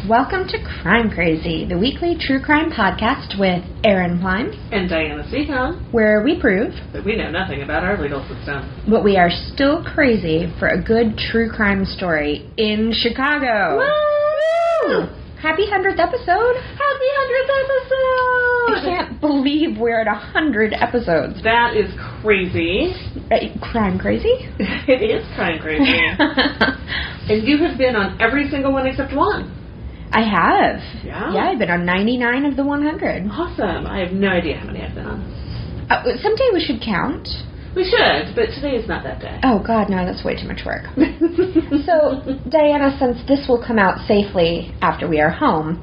Welcome to Crime Crazy, the weekly true crime podcast with Aaron Klein and Diana Seacon, where we prove that we know nothing about our legal system, but we are still crazy for a good true crime story in Chicago. Woo! Happy 100th episode! Happy 100th episode! I can't believe we're at 100 episodes. That is crazy. Crime crazy? It is crime crazy. And you have been on every single one except one. I have. Yeah? Yeah, I've been on 99 of the 100. Awesome. I have no idea how many I've been on. Someday we should count. We should, but today is not that day. Oh, God, no, that's way too much work. So, Diana, since this will come out safely after we are home,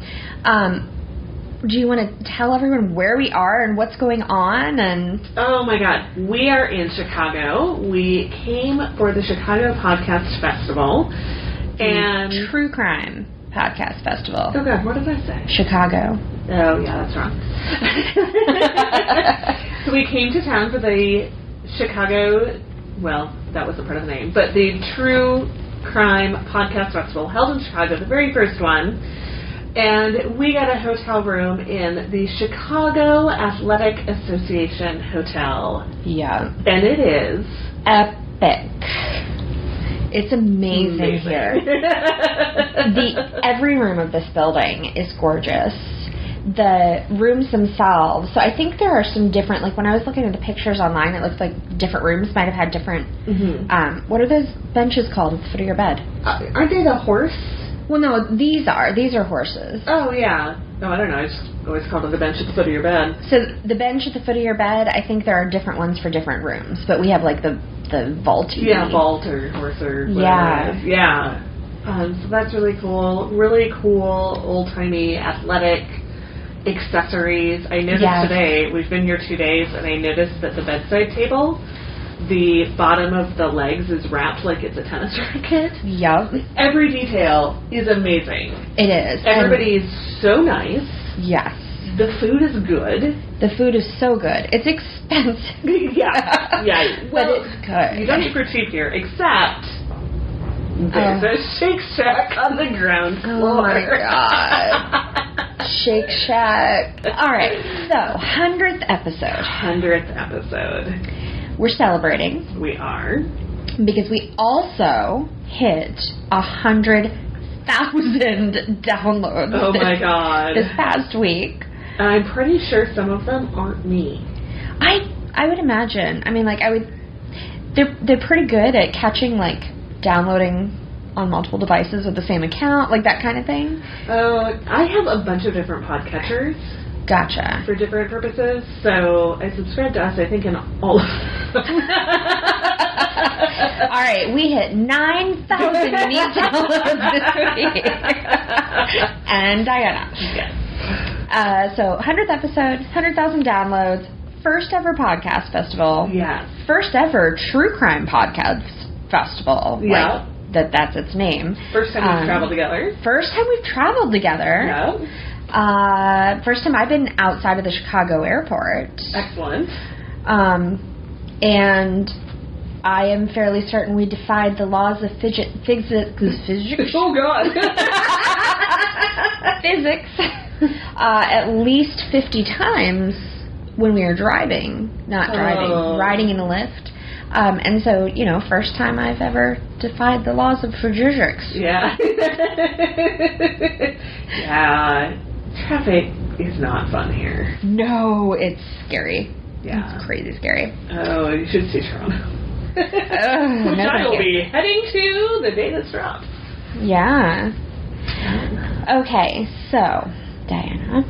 do you want to tell everyone where we are and what's going on? And oh, my God. We are in Chicago. We came for the Chicago Podcast Festival. And True Crime Podcast Festival. Oh, God, what did I say? Chicago. Oh, yeah, that's wrong. So we came to town for the Chicago, well, that was a part of the name, but the True Crime Podcast Festival held in Chicago, the very first one, and we got a hotel room in the Chicago Athletic Association Hotel. Yeah. And it is epic. It's amazing here. Every room of this building is gorgeous. The rooms themselves, so I think there are some different, like when I was looking at the pictures online, it looks like different rooms might have had different, what are those benches called at the foot of your bed? Aren't they the horse? Well, no, these are horses. Oh, yeah. No, I don't know. I just always called it the bench at the foot of your bed. So the bench at the foot of your bed, I think there are different ones for different rooms, but we have like the vault. Yeah, vault or horse or whatever. Yeah. It is. Yeah. So that's really cool. Really cool, old-timey, athletic accessories. I noticed today, we've been here 2 days, and I noticed that the bedside table, the bottom of the legs is wrapped like it's a tennis racket. Yep. Every detail is amazing. It is. Everybody is so nice. Yes. The food is good. The food is so good. It's expensive. Yeah. Well, but it's good. You don't eat for cheap here, except there's a Shake Shack on the ground floor. Oh my God. Shake Shack. All right, so 100th episode. 100th episode. We're celebrating. We are. Because we also hit 100,000 downloads. Oh my God. This past week. I'm pretty sure some of them aren't me. I would imagine. I mean, like, they're pretty good at catching, like, downloading on multiple devices with the same account, like that kind of thing. Oh, I have a bunch of different podcatchers. Gotcha. For different purposes, so I subscribe to us, I think, in all of them. All right, we hit 9,000 unique downloads this week. And Diana. Yes. So, 100th episode, 100,000 downloads, first ever podcast festival. Yes. First ever true crime podcast festival. Yeah. Like, that's its name. First time we've traveled together. First time we've traveled together. Yeah. First time I've been outside of the Chicago airport. Excellent. And I am fairly certain we defied the laws of physics. Oh, God. Physics. At least 50 times when we were driving. Not driving. Riding in a lift. And so, first time I've ever defied the laws of physics. Yeah. Yeah. Traffic is not fun here. No, it's scary. Yeah. It's crazy scary. Oh, you should see Toronto. Which I will be heading to the day this drops. Yeah. Okay, so, Diana.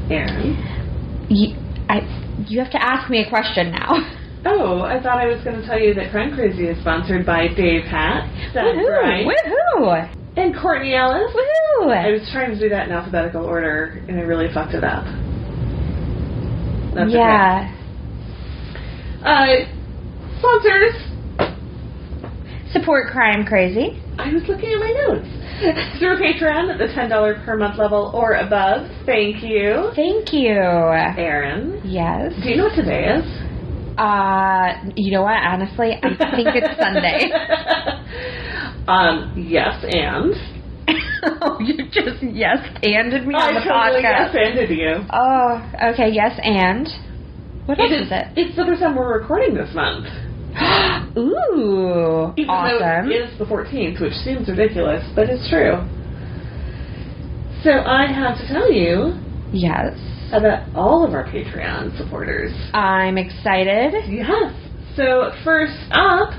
Aaron. You have to ask me a question now. Oh, I thought I was going to tell you that Crime Crazy is sponsored by Dave Hat. That's right. Woohoo! And Courtney Ellis. Woohoo! I was trying to do that in alphabetical order, and I really fucked it up. That's okay. Sponsors. Support Crime Crazy. I was looking at my notes. Through Patreon at the $10 per month level or above. Thank you. Thank you. Aaron. Yes. Do you know what today is? You know what? Honestly, I think it's Sunday. Yes, and Oh, you just yes-anded me on the totally podcast. yes-anded you. Oh, okay, yes, and? What else is it? It's the first time we're recording this month. Ooh, Even awesome. though it's the 14th, which seems ridiculous, but it's true. So I have to tell you... Yes. About all of our Patreon supporters. I'm excited. Yes. So first up,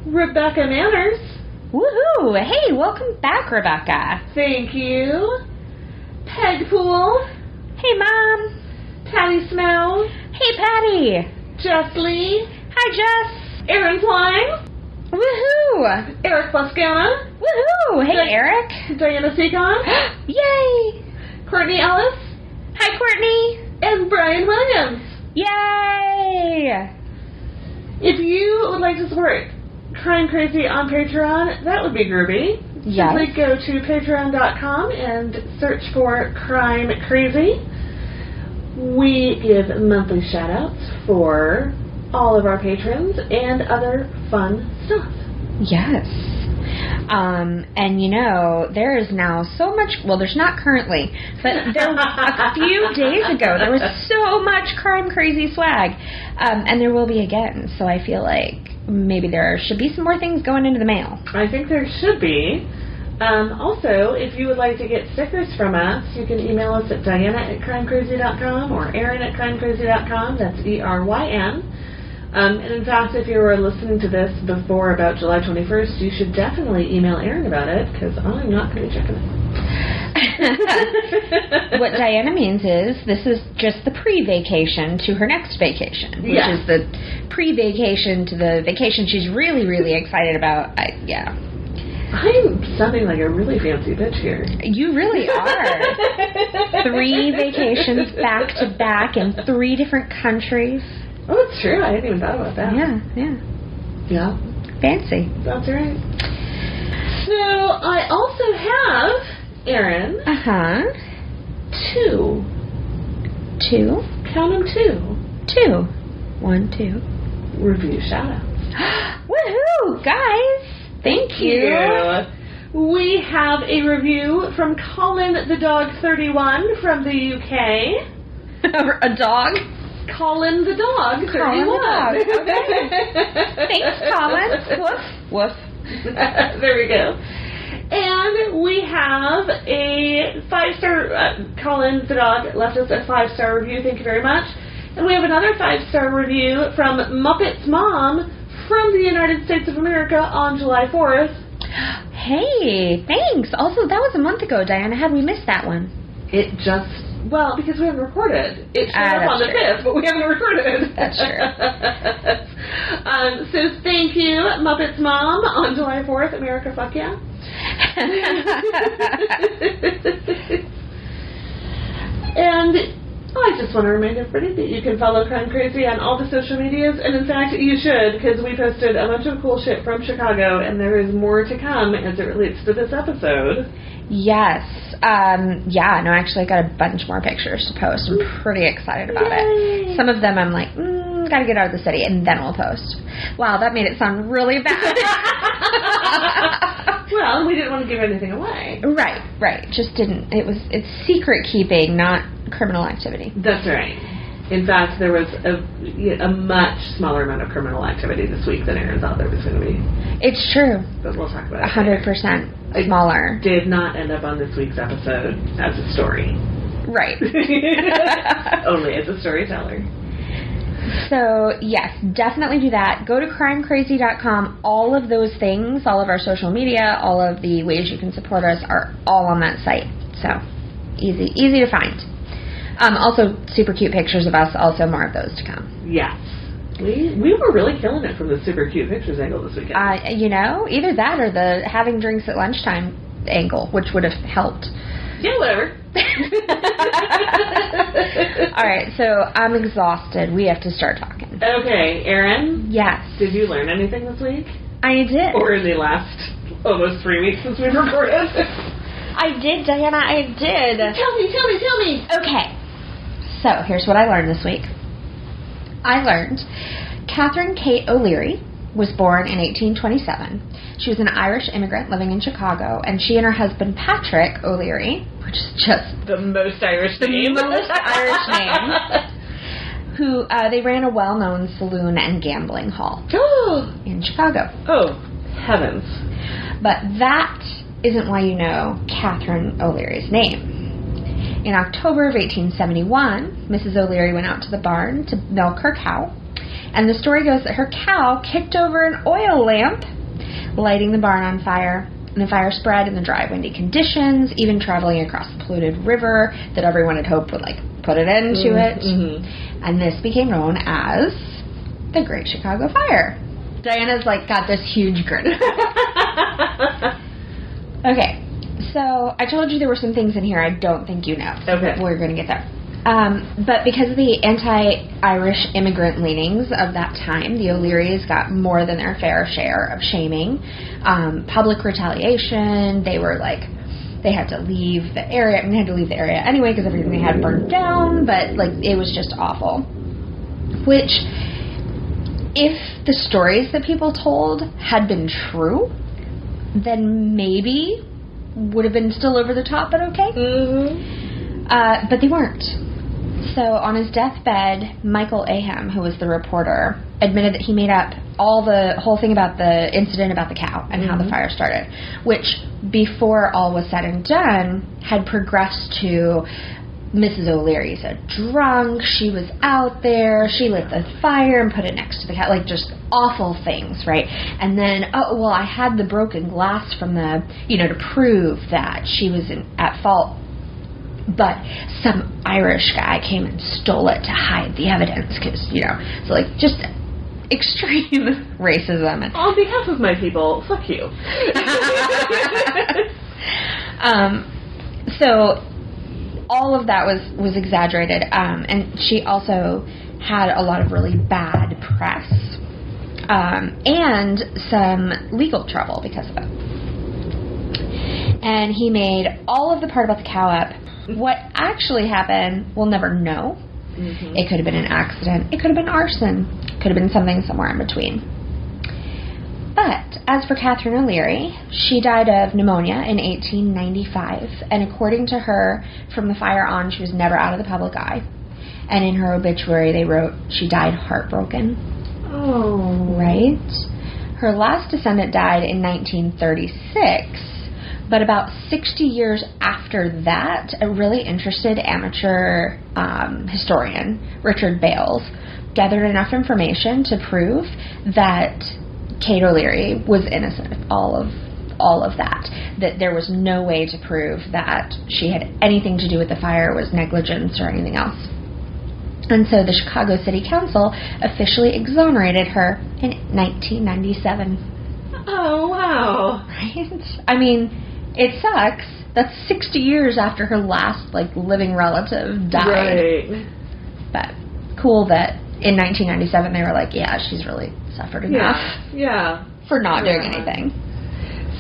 Rebecca Manners. Woohoo! Hey, welcome back, Rebecca. Thank you. Pegpool. Hey, Mom. Patty Snow. Hey, Patty. Jess Lee. Hi, Jess. Aaron Klein. Woohoo! Eric Boscana. Woohoo! Hey, Eric. Diana Seacon. Yay! Courtney Ellis. Hi, Courtney. And Brian Williams. Yay! If you would like to support Crime Crazy on Patreon, that would be groovy. Yes. Simply go to patreon.com and search for Crime Crazy. We give monthly shout-outs for all of our patrons and other fun stuff. Yes. And you know, there is now so much, well, there's not currently, but there a few days ago, there was so much Crime Crazy swag. And there will be again. So I feel like maybe there should be some more things going into the mail. I think there should be. Also, if you would like to get stickers from us, you can email us at diana@crimecrazy.com or aaron@crimecrazy.com. That's ERYN. And in fact, if you were listening to this before about July 21st, you should definitely email Aaron about it, because I'm not going to be checking it. What Diana means is this is just the pre-vacation to her next vacation, which is the pre-vacation to the vacation she's really, really excited about. Yeah. I'm sounding like a really fancy bitch here. You really are. 3 vacations back to back in 3 different countries. Oh, it's true. I hadn't even thought about that. Yeah. Fancy. That's right. So, I also have, Aaron, 2. 2? Count them 2. 2. 1, 2. Review shout-outs. Woohoo, guys! Thank you. We have a review from Colin the Dog 31 from the UK. A dog? Colin the Dog 31. Colin the dog. Okay. Thanks, Colin. Woof. Woof. There we go. And we have a 5-star, Colin the Dog left us a 5-star review. Thank you very much. And we have another 5-star review from Muppet's Mom from the United States of America on July 4th. Hey, thanks. Also, that was a month ago, Diana. Had we missed that one? It just, well, because we haven't recorded. It showed up on the 5th, but we haven't recorded. That's true. So thank you, Muppet's Mom, on July 4th. America, fuck yeah. And I just want to remind everybody that you can follow Crime Crazy on all the social medias, and in fact, you should, because we posted a bunch of cool shit from Chicago, and there is more to come as it relates to this episode. Yes. No, actually, I got a bunch more pictures to post. I'm pretty excited about it. Some of them I'm like, gotta get out of the city, and then we'll post. Wow, that made it sound really bad. Well, we didn't want to give anything away. Right. Just didn't. It's secret keeping, not criminal activity. That's right. In fact, there was a much smaller amount of criminal activity this week than Aaron thought there was going to be. It's true. But we'll talk about it 100% smaller. It did not end up on this week's episode as a story. Right. Only as a storyteller. So, yes, definitely do that. Go to crimecrazy.com. All of those things, all of our social media, all of the ways you can support us are all on that site. So, easy to find. Also, super cute pictures of us. Also, more of those to come. Yes. We were really killing it from the super cute pictures angle this weekend. Either that or the having drinks at lunchtime angle, which would have helped. Yeah, whatever. All right, so I'm exhausted. We have to start talking. Okay, Erin? Yes. Did you learn anything this week? I did. Or in the last almost 3 weeks since we recorded? I did, Diana, I did. Tell me. Okay, so here's what I learned this week. I learned Catherine Kate O'Leary was born in 1827. She was an Irish immigrant living in Chicago, and she and her husband Patrick O'Leary, which is just the most Irish name. Who they ran a well-known saloon and gambling hall in Chicago. Oh, heavens. But that isn't why you know Catherine O'Leary's name. In October of 1871, Mrs. O'Leary went out to the barn to milk her cow, and the story goes that her cow kicked over an oil lamp, lighting the barn on fire, and the fire spread in the dry, windy conditions, even traveling across the polluted river that everyone had hoped would, put an end to it. Mm-hmm. And this became known as the Great Chicago Fire. Diana's, got this huge grin. Okay. So, I told you there were some things in here I don't think you know. Okay. We're going to get there. But because of the anti-Irish immigrant leanings of that time, the O'Learys got more than their fair share of shaming, public retaliation. They were they had to leave the area. I mean, they had to leave the area anyway because everything they had burned down, but, it was just awful. Which, if the stories that people told had been true, then maybe would have been still over the top, but okay. Mm-hmm. But they weren't. So on his deathbed, Michael Aham, who was the reporter, admitted that he made up the whole thing about the incident about the cow and how the fire started, which, before all was said and done, had progressed to Mrs. O'Leary's a drunk, she was out there, she lit the fire and put it next to the cow, just awful things, right? And then, I had the broken glass from the, to prove that she was at fault. But some Irish guy came and stole it to hide the evidence because, so just extreme racism. And, on behalf of my people, fuck you. So all of that was exaggerated. And she also had a lot of really bad press and some legal trouble because of it. And he made all of the part about the cow up. What actually happened, we'll never know. Mm-hmm. It could have been an accident. It could have been arson. Could have been something somewhere in between. But as for Catherine O'Leary, she died of pneumonia in 1895. And according to her, from the fire on, she was never out of the public eye. And in her obituary, they wrote, she died heartbroken. Oh. Right? Her last descendant died in 1936. But about 60 years after that, a really interested amateur historian, Richard Bales, gathered enough information to prove that Kate O'Leary was innocent of all of that. That there was no way to prove that she had anything to do with the fire, was negligence, or anything else. And so the Chicago City Council officially exonerated her in 1997. Oh, wow. Right? I mean, it sucks. That's 60 years after her last, living relative died. Right. But cool that in 1997 they were like, yeah, she's really suffered enough. Yeah. For not doing anything.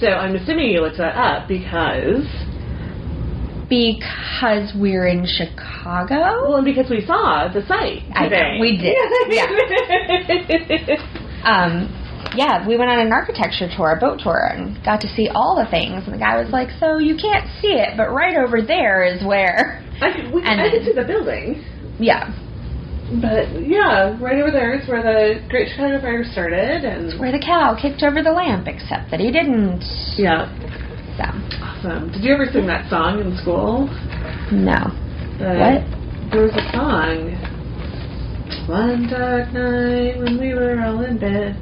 So I'm assuming you looked that up because we're in Chicago? Well, and because we saw the site today. We did. Yeah. Yeah, we went on an architecture tour, a boat tour, and got to see all the things. And the guy was like, so you can't see it, but right over there is where... I could see the building. Yeah. But, yeah, right over there is where the Great Chicago Fire started. And it's where the cow kicked over the lamp, except that he didn't. Yeah. So. Awesome. Did you ever sing that song in school? No. What? There was a song. One dark night when we were all in bed,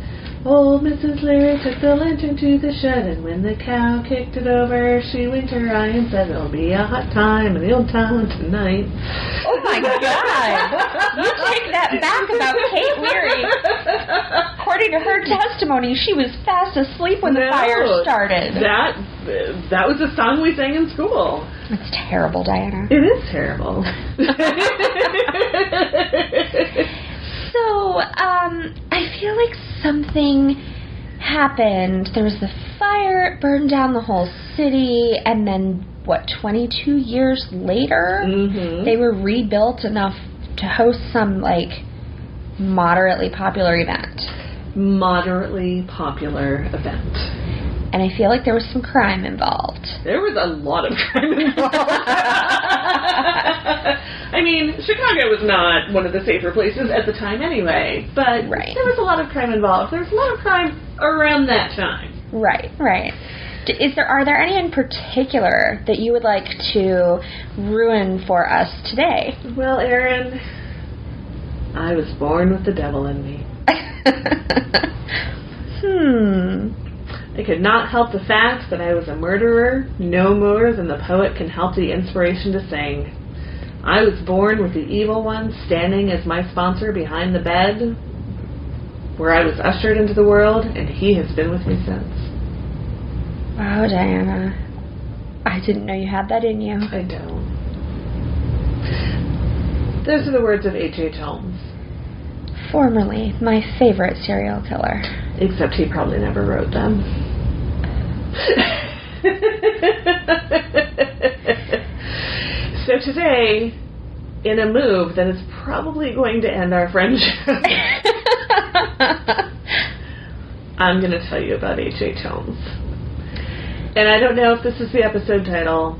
old Mrs. Leary took the lantern to the shed, and when the cow kicked it over, she winked her eye and said, it'll be a hot time in the old town tonight. Oh my God! You take that back about Kate Leary. According to her testimony, she was fast asleep when the fire started. That was a song we sang in school. That's terrible, Diana. It is terrible. So, I feel like something happened. There was the fire, it burned down the whole city, and then, 22 years later, they were rebuilt enough to host some, moderately popular event. moderately popular event. And I feel like there was some crime involved. There was a lot of crime involved. I mean, Chicago was not one of the safer places at the time anyway, but there was a lot of crime involved. There was a lot of crime around that time. Right. Are there any in particular that you would like to ruin for us today? Well, Erin, I was born with the devil in me. I could not help the fact that I was a murderer no more than the poet can help the inspiration to sing. I was born with the evil one standing as my sponsor behind the bed where I was ushered into the world, and he has been with me since. Wow, Diana. I didn't know you had that in you. I don't. Those are the words of H.H. Holmes. Formerly my favorite serial killer. Except he probably never wrote them. So today, in a move that is probably going to end our friendship, I'm going to tell you about H.H. Holmes. And I don't know if this is the episode title,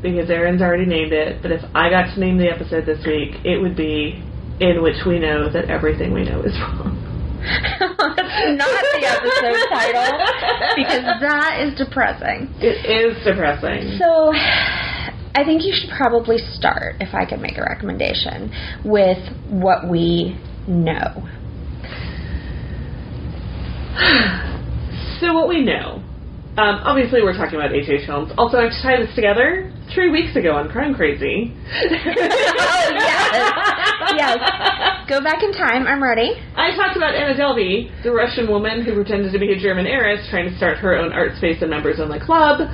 because Erin's already named it, but if I got to name the episode this week, it would be In Which We Know That Everything We Know Is Wrong. That's not the episode title, because that is depressing. It is depressing. So, I think you should probably start, if I could make a recommendation, with what we know. So what we know. Obviously, we're talking about H.H. Holmes. Also, I tied this together 3 weeks ago on Crime Crazy. Oh, yes. Go back in time. I'm ready. I talked about Anna Delvey, the Russian woman who pretended to be a German heiress trying to start her own art space and members-only club.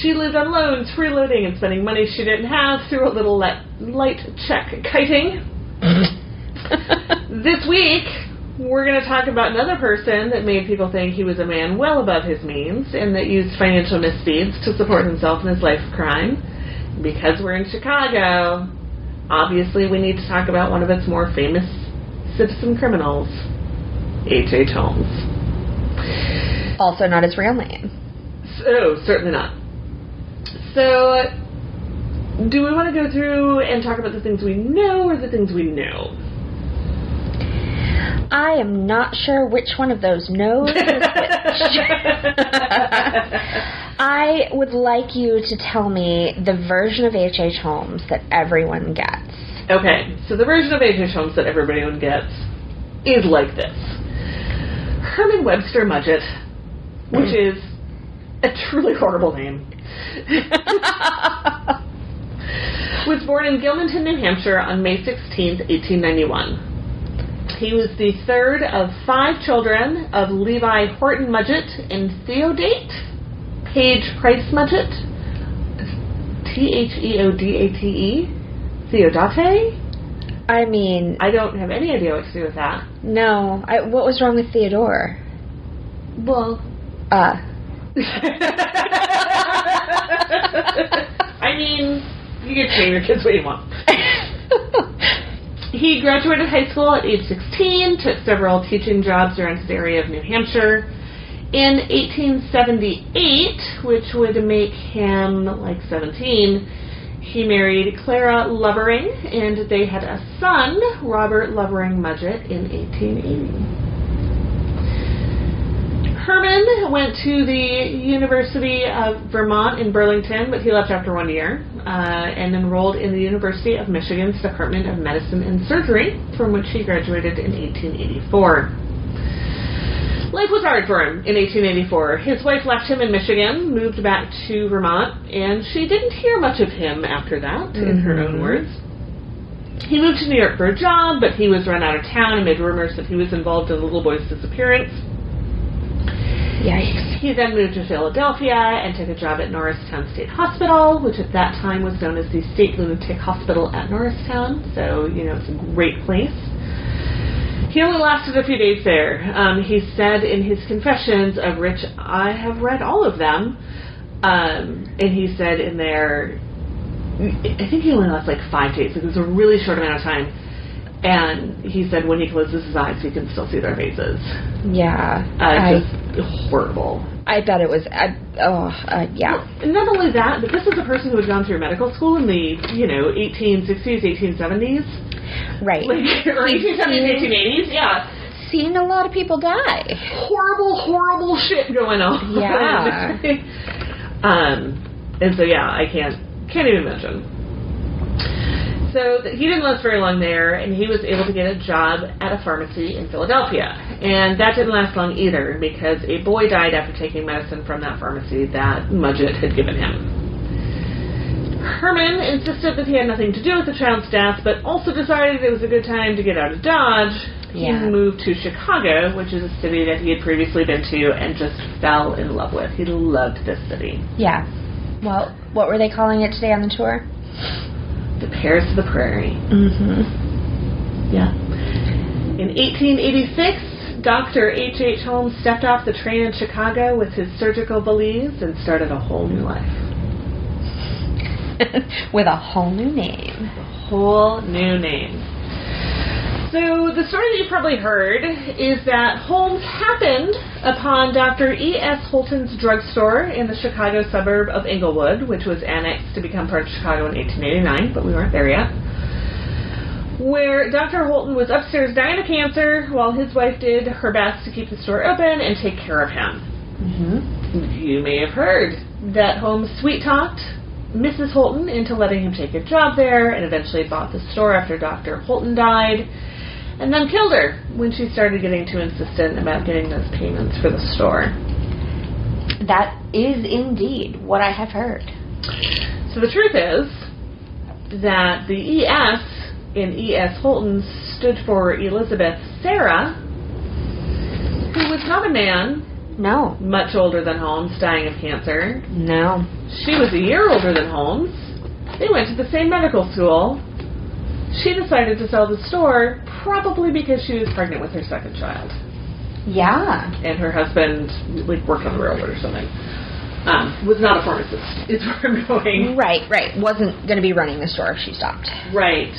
She lived on loans, freeloading, and spending money she didn't have through a little light check kiting. This week, we're going to talk about another person that made people think he was a man well above his means and that used financial misdeeds to support himself in his life of crime. Because we're in Chicago, obviously we need to talk about one of its more famous citizen criminals, H.H. Holmes. Also not his real name. So, certainly not. So, do we want to go through and talk about the things we know or the things we know? I am not sure which one of those knows is which. I would like you to tell me the version of H.H. Holmes that everyone gets. Okay, so the version of H.H. Holmes that everyone gets is like this. Herman Webster Mudgett, which is a truly horrible name, was born in Gilmanton, New Hampshire on May 16th, 1891. He was the third of 5 children of Levi Horton Mudgett and Theodate Page Price Mudgett. Theodate? Theodate? I mean, I don't have any idea what to do with that. No. What was wrong with Theodore? Well, I mean, you get to name your kids what you want. He graduated high school at age 16, took several teaching jobs around his area of New Hampshire. In 1878, which would make him like 17, he married Clara Lovering, and they had a son, Robert Lovering Mudgett, in 1880. Herman went to the University of Vermont in Burlington, but he left after 1 year and enrolled in the University of Michigan's Department of Medicine and Surgery, from which he graduated in 1884. Life was hard for him in 1884. His wife left him in Michigan, moved back to Vermont, and she didn't hear much of him after that, in her own words. He moved to New York for a job, but he was run out of town and made rumors that he was involved in the little boy's disappearance. Yikes. He then moved to Philadelphia and took a job at Norristown State Hospital, which at that time was known as the State Lunatic Hospital at Norristown. So, it's a great place. He only lasted a few days there. He said in his confessions, of which I have read all of them, and he said in there, I think he only lasted like 5 days. It was a really short amount of time. And he said when he closes his eyes, he can still see their faces. Yeah. Just horrible. I bet it was, yeah. And not only that, but this was a person who had gone through medical school in the, 1860s, 1870s. Right. Or 1870s, 1880s, yeah. Seen a lot of people die. Horrible shit going on. Yeah. And so, yeah, I can't even imagine. So he didn't last very long there, and he was able to get a job at a pharmacy in Philadelphia. And that didn't last long either, because a boy died after taking medicine from that pharmacy that Mudgett had given him. Herman insisted that he had nothing to do with the child's death, but also decided it was a good time to get out of Dodge. He moved to Chicago, which is a city that he had previously been to and just fell in love with. He loved this city. Yeah. Well, what were they calling it today on the tour? The Paris of the Prairie. Mm-hmm. Yeah. In 1886, Dr. H.H. Holmes stepped off the train in Chicago with his surgical valise and started a whole new life. With a whole new name. A whole new name. So the story that you probably heard is that Holmes happened upon Dr. E.S. Holton's drugstore in the Chicago suburb of Englewood, which was annexed to become part of Chicago in 1889, but we weren't there yet, where Dr. Holton was upstairs dying of cancer while his wife did her best to keep the store open and take care of him. Mm-hmm. You may have heard that Holmes sweet-talked Mrs. Holton into letting him take a job there and eventually bought the store after Dr. Holton died, and then killed her when she started getting too insistent about getting those payments for the store. That is indeed what I have heard. So the truth is that the E.S. in E.S. Holton stood for Elizabeth Sarah, who was not a man. No. Much older than Holmes, dying of cancer. No. She was a year older than Holmes. They went to the same medical school. She decided to sell the store probably because she was pregnant with her second child. Yeah. And her husband, worked on the railroad or something. Was not a pharmacist, is where I'm going. Right. Wasn't going to be running the store if she stopped. Right.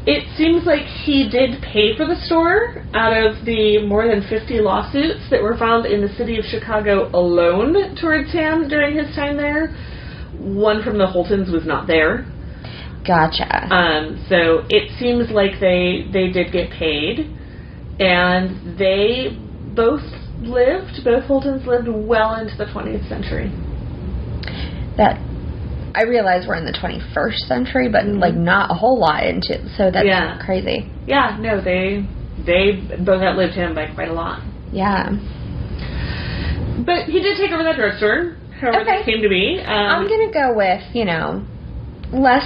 It seems like he did pay for the store out of the more than 50 lawsuits that were filed in the city of Chicago alone towards him during his time there. One from the Holtons was not there. Gotcha. So it seems like they did get paid, and they both Holtons lived well into the 20th century. I realize we're in the 21st century, but not a whole lot into it, so that's crazy. Yeah, no, they both outlived him by quite a lot. Yeah. But he did take over that drugstore, however that came to be. I'm going to go with, less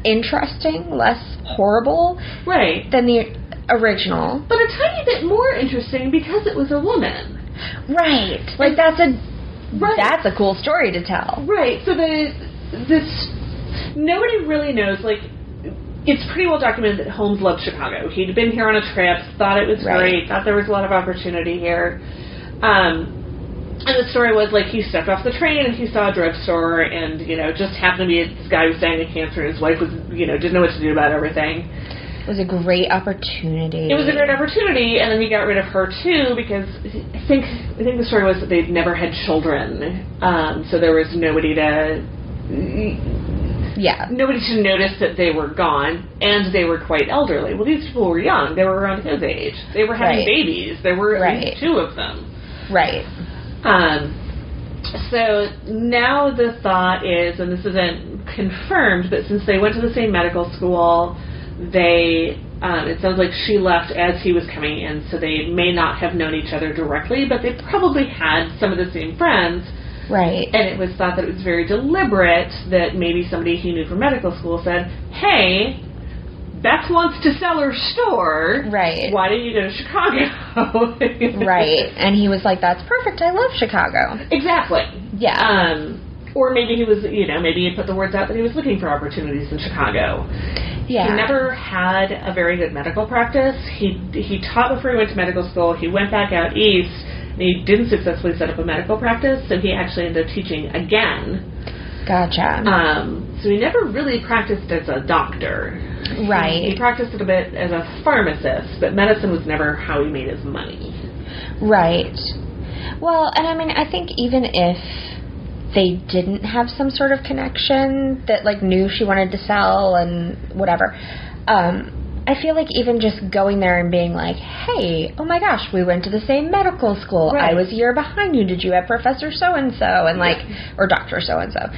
interesting, less horrible than the original. But a tiny bit more interesting because it was a woman. Right. That's a cool story to tell. Right. So nobody really knows, it's pretty well documented that Holmes loved Chicago. He'd been here on a trip, thought it was great, thought there was a lot of opportunity here. And the story was, he stepped off the train and he saw a drugstore and, just happened to be this guy who was dying of cancer and his wife was, didn't know what to do about everything. It was a great opportunity. It was a great opportunity, and then he got rid of her, too, because I think the story was that they'd never had children, so there was nobody to notice that they were gone, and they were quite elderly. Well, these people were young. They were around his age. They were having babies. There were at least two of them. Right. So now the thought is, and this isn't confirmed, but since they went to the same medical school, it sounds like she left as he was coming in, so they may not have known each other directly, but they probably had some of the same friends. Right. And it was thought that it was very deliberate that maybe somebody he knew from medical school said, hey, Beth wants to sell her store. Right. Why don't you go to Chicago? Right. And he was like, that's perfect. I love Chicago. Exactly. Yeah. Or maybe he was, maybe he put the words out that he was looking for opportunities in Chicago. Yeah. He never had a very good medical practice. He taught before he went to medical school. He went back out east, and he didn't successfully set up a medical practice, so he actually ended up teaching again. Gotcha. So he never really practiced as a doctor. Right. He practiced a bit as a pharmacist, but medicine was never how he made his money. Right. Well, and I mean, I think even if they didn't have some sort of connection that, like, knew she wanted to sell and whatever, I feel like even just going there and being like, hey, oh my gosh, we went to the same medical school. Right. I was a year behind you. Did you have Professor so-and-so? And like, or Dr. so-and-so.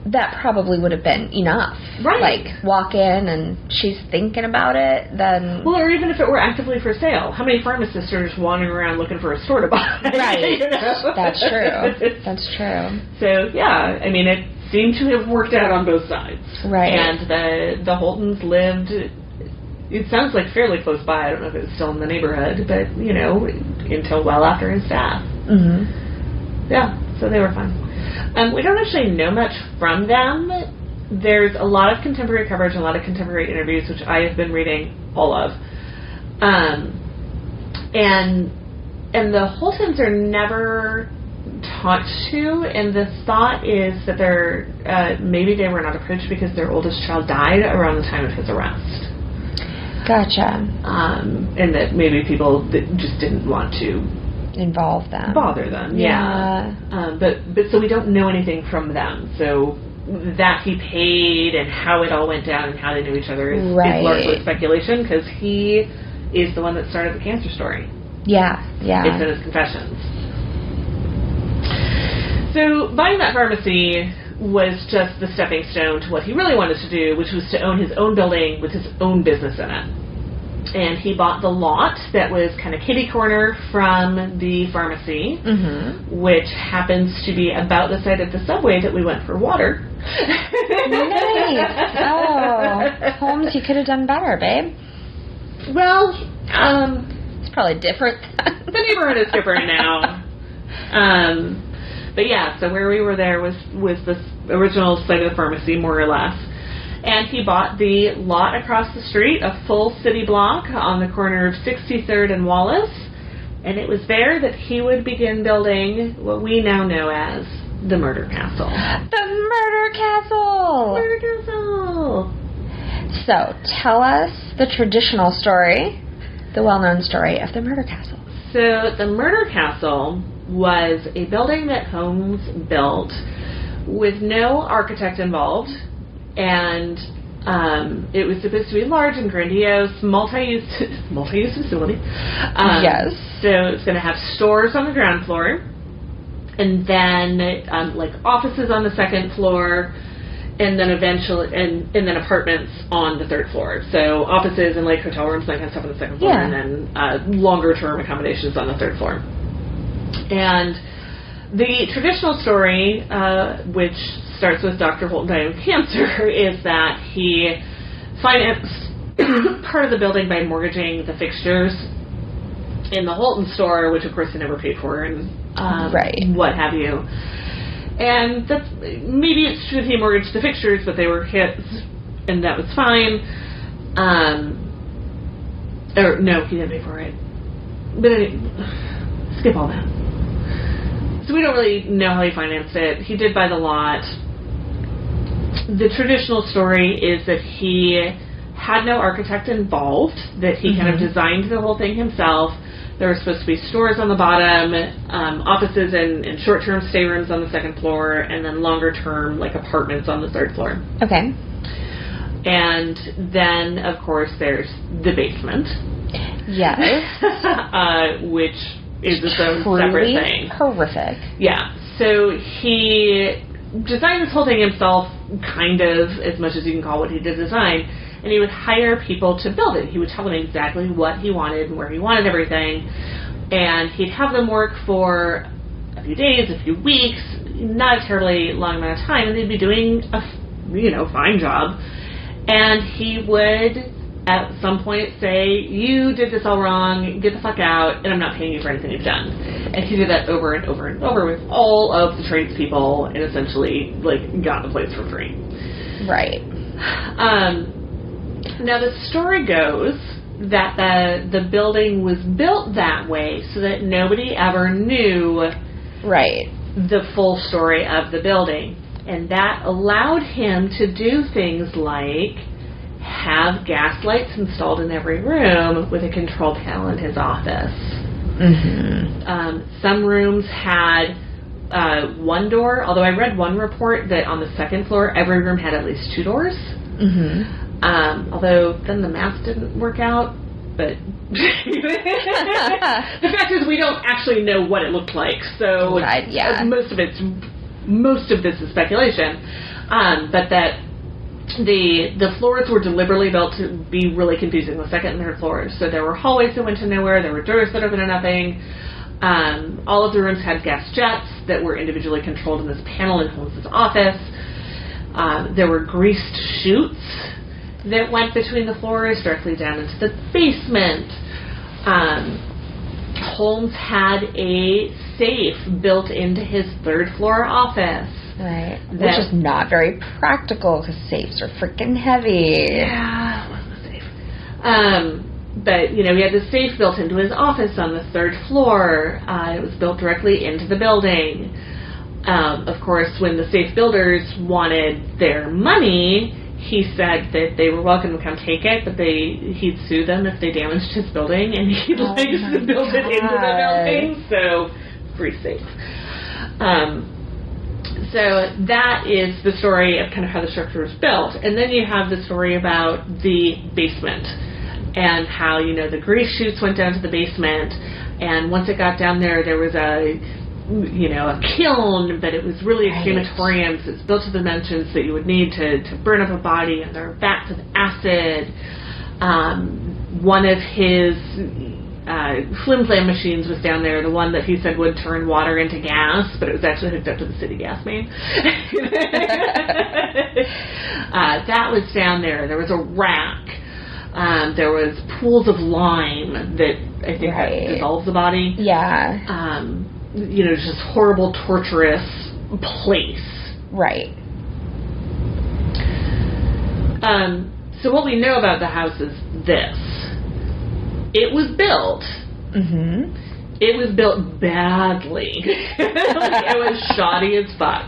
That probably would have been enough. Right. Like, walk in and she's thinking about it, then... Well, or even if it were actively for sale. How many pharmacists are just wandering around looking for a store to buy? Right. You know? That's true. That's true. So, yeah, I mean, it seemed to have worked out on both sides. Right. And the Holtons lived, it sounds like fairly close by. I don't know if it was still in the neighborhood, but, you know, until well after his death. Mm-hmm. Yeah, so they were fun. We don't actually know much from them. There's a lot of contemporary coverage and a lot of contemporary interviews, which I have been reading all of. And the Holtons are never talked to, and the thought is that maybe they were not approached because their oldest child died around the time of his arrest. Gotcha. And that maybe people that just didn't want to bother them. Yeah. But so we don't know anything from them. So that he paid and how it all went down and how they knew each other is largely speculation, because he is the one that started the cancer story. Yeah. It's in his confessions. So buying that pharmacy was just the stepping stone to what he really wanted to do, which was to own his own building with his own business in it. And he bought the lot that was kind of kitty corner from the pharmacy, which happens to be about the side of the subway that we went for water. Nice. Oh, Holmes, you could have done better, babe. Well, it's probably different. The neighborhood is different now. But yeah, so where we were there was the original site of the pharmacy, more or less. And he bought the lot across the street, a full city block on the corner of 63rd and Wallace. And it was there that he would begin building what we now know as the Murder Castle. The Murder Castle! Murder Castle! So, tell us the traditional story, the well-known story of the Murder Castle. So, the Murder Castle was a building that Holmes built with no architect involved. And it was supposed to be large and grandiose, multi-use facility. Yes. So it's going to have stores on the ground floor, and then like offices on the second floor, and then eventually and then apartments on the third floor. So offices and like hotel rooms, that kind of stuff on the second floor, and then longer term accommodations on the third floor. And the traditional story, which starts with Dr. Holton dying of cancer, is that he financed part of the building by mortgaging the fixtures in the Holton store, which of course they never paid for, and what have you. And that's, maybe it's true that he mortgaged the fixtures, but they were his, and that was fine. Or no, he didn't pay for it. But anyway, skip all that. So we don't really know how he financed it. He did buy the lot. The traditional story is that he had no architect involved, that he kind of designed the whole thing himself. There were supposed to be stores on the bottom, offices and short-term stay rooms on the second floor, and then longer-term, like, apartments on the third floor. Okay. And then, of course, there's the basement. Yes. Which is its own separate thing. Horrific. Yeah. So he designed this whole thing himself, kind of, as much as you can call what he did design, and he would hire people to build it. He would tell them exactly what he wanted and where he wanted everything, and he'd have them work for a few days, a few weeks, not a terribly long amount of time, and they'd be doing a fine job. And he would at some point say, you did this all wrong, get the fuck out, and I'm not paying you for anything you've done. And he did that over and over and over with all of the tradespeople, and essentially, got the place for free. Right. Now, the story goes that the building was built that way so that nobody ever knew right. the full story of the building. And that allowed him to do things like have gas lights installed in every room with a control panel in his office. Some rooms had one door, although I read one report that on the second floor, every room had at least 2 doors. Although then the math didn't work out. But the fact is, we don't actually know what it looked like. So most of this is speculation. But that the floors were deliberately built to be really confusing, the second and third floors. So there were hallways that went to nowhere. There were doors that opened to nothing. All of the rooms had gas jets that were individually controlled in this panel in Holmes' office. There were greased chutes that went between the floors directly down into the basement. Holmes had a safe built into his third floor office. Right. Which is not very practical because safes are freaking heavy. Yeah, it wasn't a safe. But, he had the safe built into his office on the third floor. It was built directly into the building. Of course, when the safe builders wanted their money, he said that they were welcome to come take it, but he'd sue them if they damaged his building, and he'd build it into the building, so free safe. So that is the story of kind of how the structure was built. And then you have the story about the basement and how, the grease chutes went down to the basement, and once it got down there, there was a kiln, but it was really a crematorium, so it's built to the dimensions that you would need to burn up a body, and there are vats of acid. One of his flim flam machines was down there, the one that he said would turn water into gas, but it was actually hooked up to the city gas main. That was down there. There was a rack. There was pools of lime that I think dissolves the body. Yeah. Just horrible, torturous place. Right. So what we know about the house is this. It was built. It was built badly. It was shoddy as fuck.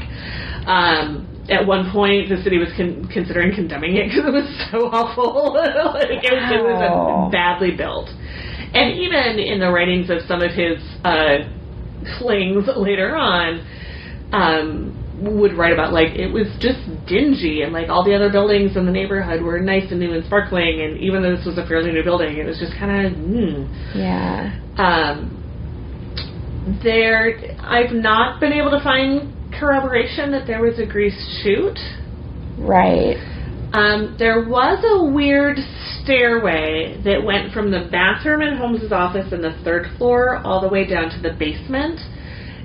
At one point, the city was considering condemning it because it was so awful. It was badly built. And even in the writings of some of his flings later on, would write about, it was just dingy, and, all the other buildings in the neighborhood were nice and new and sparkling, and even though this was a fairly new building, it was just kind of, Yeah. I've not been able to find corroboration that there was a grease chute. Right. There was a weird stairway that went from the bathroom in Holmes' office in the third floor all the way down to the basement.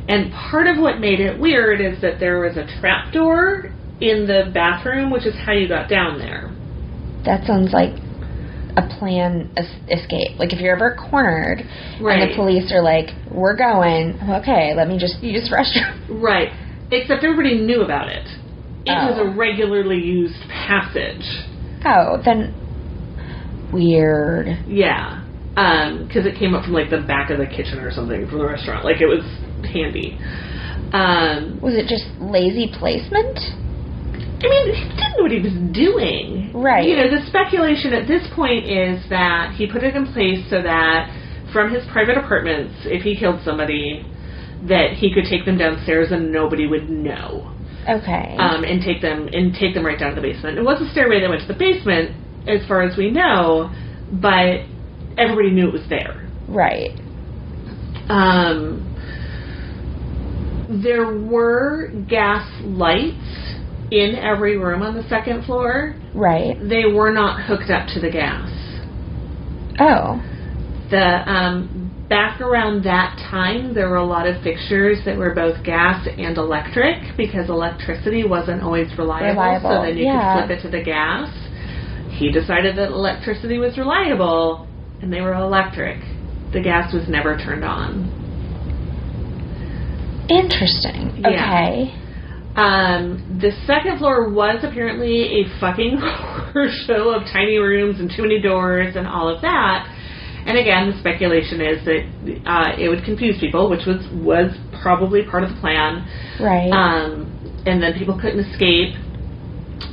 And part of what made it weird is that there was a trapdoor in the bathroom, which is how you got down there. That sounds like a plan escape. If you're ever cornered and the police are like, we're going, okay, let me just use the restroom. Right. Except everybody knew about it. It was a regularly used passage. Oh, then weird. Yeah. Because it came up from, the back of the kitchen or something from the restaurant. It was handy. Was it just lazy placement? I mean, he didn't know what he was doing. Right. The speculation at this point is that he put it in place so that from his private apartments, if he killed somebody, that he could take them downstairs and nobody would know. Okay. And take them right down to the basement. It was a stairway that went to the basement, as far as we know, but everybody knew it was there. Right. There were gas lights in every room on the second floor. Right. They were not hooked up to the gas. Oh. Back around that time, there were a lot of fixtures that were both gas and electric, because electricity wasn't always reliable. So then you could flip it to the gas. He decided that electricity was reliable, and they were electric. The gas was never turned on. Interesting. Okay. The second floor was apparently a fucking horror show of tiny rooms and too many doors and all of that. And again, the speculation is that it would confuse people, which was probably part of the plan. Right. and then people couldn't escape.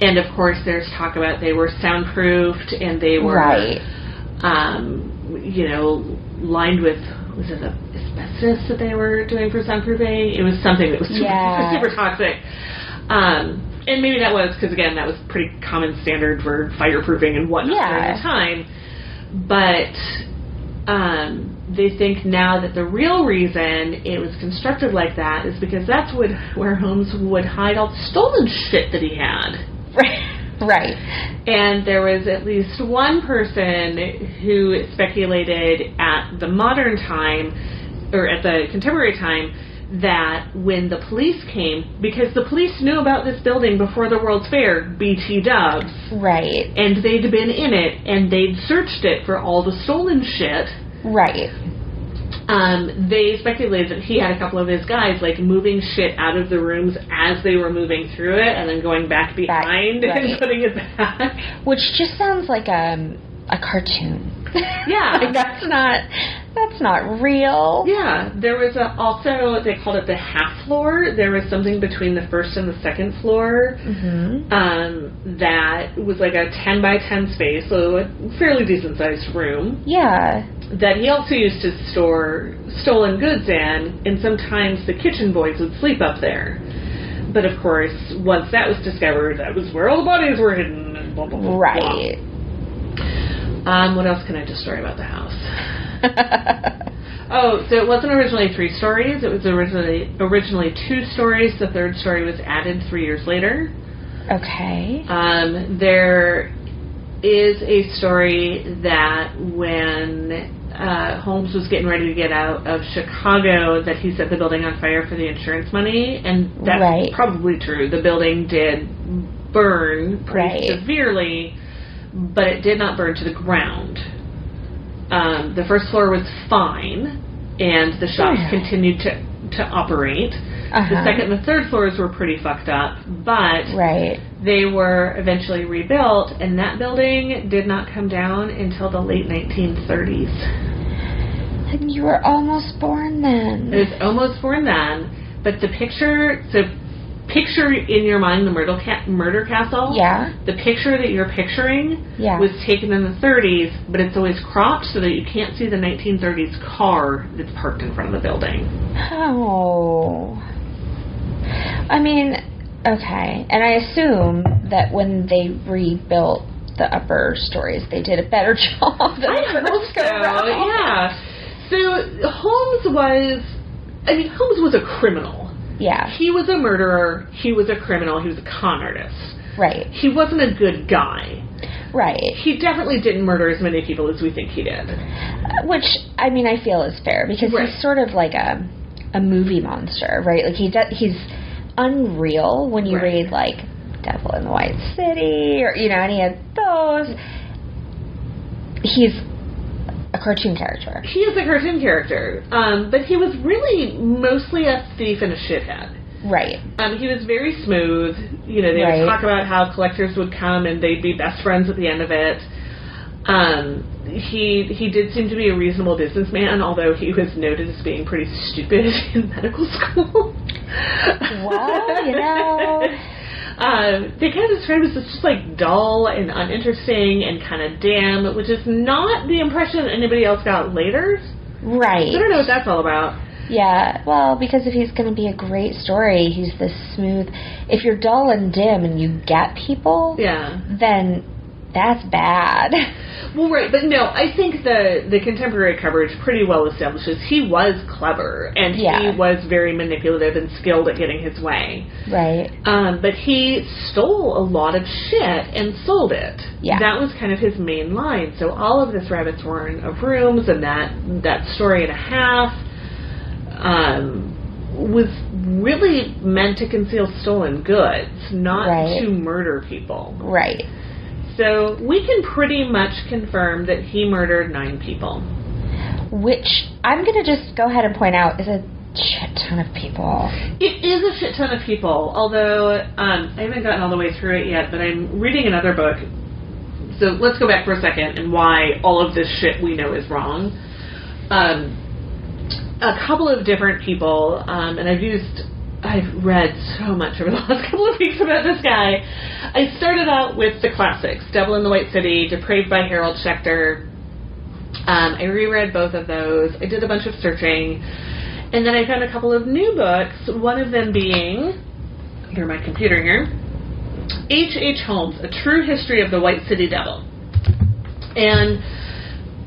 And, of course, there's talk about they were soundproofed, and they were, lined with, was it asbestos that they were doing for soundproofing? It was something that was super toxic. And maybe that was, because, again, that was pretty common standard for fireproofing and whatnot during the time. But they think now that the real reason it was constructed like that is because that's where Holmes would hide all the stolen shit that he had. Right. And there was at least one person who speculated at the modern time, or at the contemporary time, that when the police came, because the police knew about this building before the World's Fair, BT Dubs. Right. And they'd been in it, and they'd searched it for all the stolen shit. Right. They speculated that he had a couple of his guys, like, moving shit out of the rooms as they were moving through it, and then going back behind and putting it back. Which just sounds like a cartoon. Yeah. Like, that's not real. Yeah. There was also, they called it the half floor. There was something between the first and the second floor that was like a 10 by 10 space, so a fairly decent sized room. Yeah. That he also used to store stolen goods in, and sometimes the kitchen boys would sleep up there. But of course, once that was discovered, that was where all the bodies were hidden, and blah, blah, blah, right. blah. What else can I just story about the house? So it wasn't originally 3 stories. It was originally 2 stories. The third story was added 3 years later. Okay. There is a story that when Holmes was getting ready to get out of Chicago, that he set the building on fire for the insurance money, and that's probably true. The building did burn pretty severely, but it did not burn to the ground. The first floor was fine, and the shops continued to operate. The second and the third floors were pretty fucked up, but they were eventually rebuilt, and that building did not come down until the late 1930s. And you were almost born then. I was almost born then, but the picture in your mind the murder castle. Yeah. The picture that you're picturing was taken in the 30s, but it's always cropped so that you can't see the 1930s car that's parked in front of the building. Oh. I mean, okay. And I assume that when they rebuilt the upper stories, they did a better job than the first go round. Yeah. So Holmes was a criminal. Yeah. He was a murderer. He was a criminal. He was a con artist. Right. He wasn't a good guy. Right. He definitely didn't murder as many people as we think he did. Which, I mean, I feel is fair, because he's sort of like a movie monster, right? Like, he's unreal when you read, like, Devil in the White City, or, any of those. He's a cartoon character. He is a cartoon character, but he was really mostly a thief and a shithead. Right. He was very smooth. They would talk about how collectors would come and they'd be best friends at the end of it. He did seem to be a reasonable businessman, although he was noted as being pretty stupid in medical school. Well, they kind of describe him as just like dull and uninteresting and kind of dim, which is not the impression anybody else got later. Right. So I don't know what that's all about. Yeah, well, because if he's going to be a great story, he's this smooth. If you're dull and dim and you get people, then that's bad. Well, right, but no, I think the contemporary coverage pretty well establishes he was clever, and he was very manipulative and skilled at getting his way. Right. But he stole a lot of shit and sold it. Yeah. That was kind of his main line. So all of this rabbit's warren of rooms and that story and a half was really meant to conceal stolen goods, not to murder people. Right. So we can pretty much confirm that he murdered 9 people. Which I'm going to just go ahead and point out is a shit ton of people. It is a shit ton of people, although I haven't gotten all the way through it yet, but I'm reading another book. So let's go back for a second and why all of this shit we know is wrong. A couple of different people, and I've used I've read so much over the last couple of weeks about this guy. I started out with the classics, Devil in the White City, Depraved by Schechter. I reread both of those. I did a bunch of searching. And then I found a couple of new books, one of them being, here's my computer here, H.H. Holmes, A True History of the White City Devil. And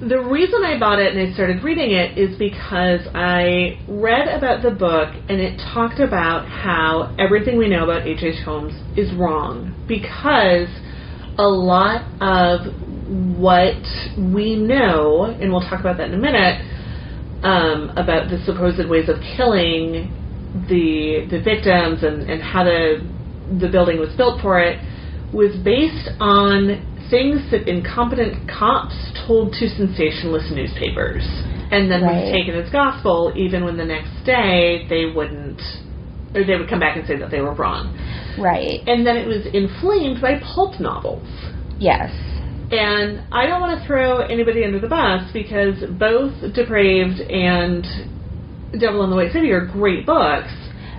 the reason I bought it and I started reading it is because I read about the book and it talked about how everything we know about H.H. Holmes is wrong, because a lot of what we know, and we'll talk about that in a minute, about the supposed ways of killing the victims and how the building was built for it, was based on things that incompetent cops told to sensationalist newspapers, and then was taken as gospel, even when the next day they would come back and say that they were wrong. Right. And then it was inflamed by pulp novels. Yes. And I don't want to throw anybody under the bus, because both Depraved and Devil in the White City are great books.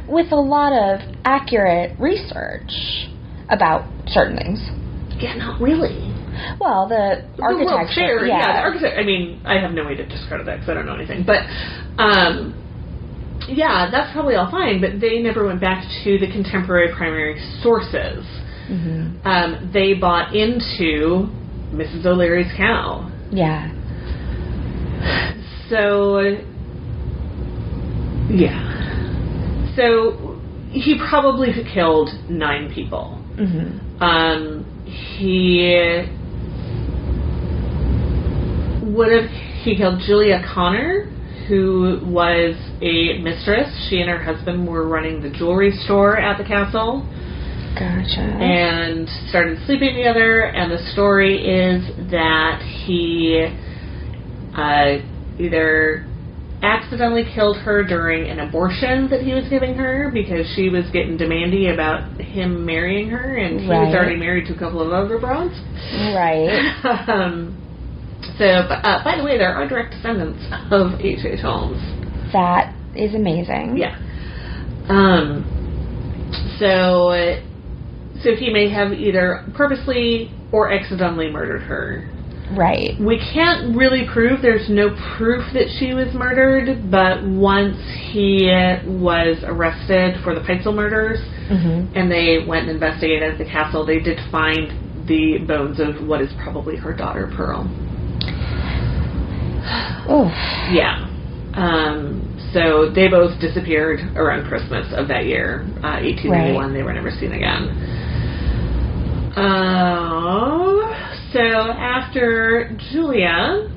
With a lot of accurate research about certain things. Yeah, not really. Well, the architecture. The architecture. I mean, I have no way to discredit that because I don't know anything. But, yeah, that's probably all fine. But they never went back to the contemporary primary sources. Mm-hmm. They bought into Mrs. O'Leary's cow. Yeah. So, yeah. So, he probably killed 9 people. Mm-hmm. He killed Julia Connor, who was a mistress. She and her husband were running the jewelry store at the castle. Gotcha. And started sleeping together, and the story is that he either accidentally killed her during an abortion that he was giving her, because she was getting demandy about him marrying her, and he was already married to a couple of other broads. Right. By the way, there are direct descendants of H.H. Holmes. That is amazing. Yeah. So he may have either purposely or accidentally murdered her. Right. We can't really prove, there's no proof that she was murdered, but once he was arrested for the Peitzel murders, mm-hmm. and they went and investigated at the castle, they did find the bones of what is probably her daughter, Pearl. Oof. Yeah. So they both disappeared around Christmas of that year, 1891. Right. They were never seen again. So after Julia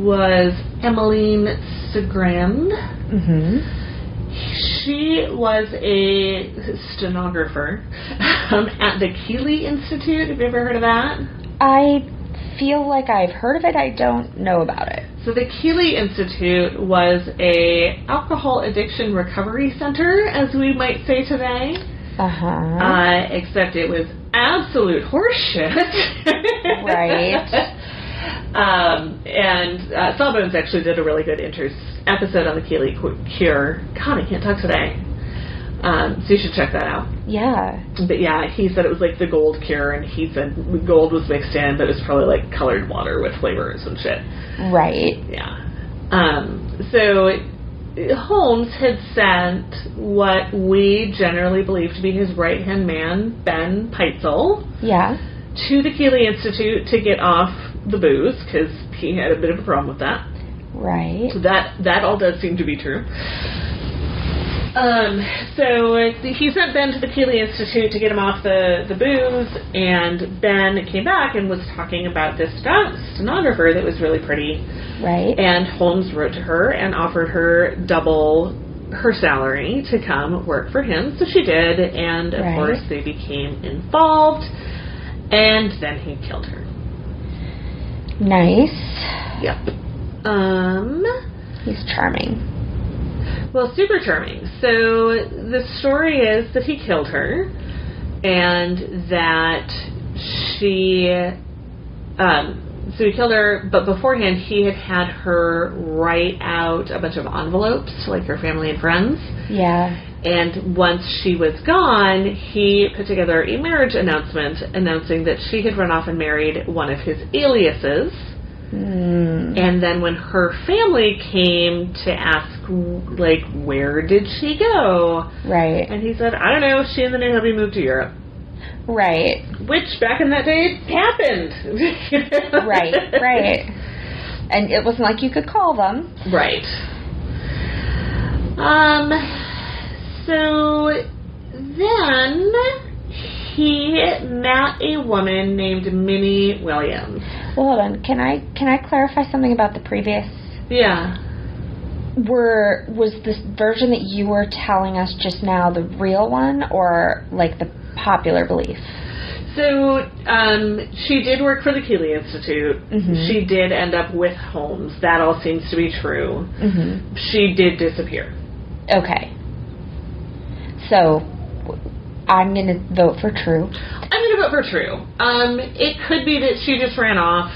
was Emmeline Segrand. Mm-hmm. She was a stenographer at the Keeley Institute. Have you ever heard of that? I feel like I've heard of it. I don't know about it. So the Keeley Institute was a alcohol addiction recovery center, as we might say today. Uh-huh. Except it was absolute horseshit. Right. And Sawbones actually did a really good episode on the Keeley Cure. God, I can't talk today. So you should check that out. Yeah. But yeah, he said it was like the gold cure, and he said gold was mixed in, but it was probably like colored water with flavors and shit. Right. Yeah. So Holmes had sent what we generally believe to be his right-hand man, Ben Peitzel, to the Keeley Institute to get off the booze, because he had a bit of a problem with that. Right. So that all does seem to be true. So he sent Ben to the Keeley Institute to get him off the booze, and Ben came back and was talking about this stenographer that was really pretty. Right. And Holmes wrote to her and offered her double her salary to come work for him. So she did, and of course they became involved, and then he killed her. Nice. Yep. He's charming. Well, super charming. So the story is that he killed her, and that she So he killed her, but beforehand he had her write out a bunch of envelopes to, like, her family and friends. Yeah. And once she was gone, he put together a marriage announcement announcing that she had run off and married one of his aliases. And then when her family came to ask, like, where did she go? Right. And he said, I don't know, she and the new hubby moved to Europe. Right. Which, back in that day, happened. Right. And it wasn't like you could call them. Right. So then he met a woman named Minnie Williams. Well, hold on. Can I clarify something about the previous? Yeah. Was this version that you were telling us just now the real one, or like the popular belief? So she did work for the Keeley Institute. Mm-hmm. She did end up with Holmes. That all seems to be true. Mm-hmm. She did disappear. Okay. So I'm going to vote for true. I'm going to vote for true. It could be that she just ran off.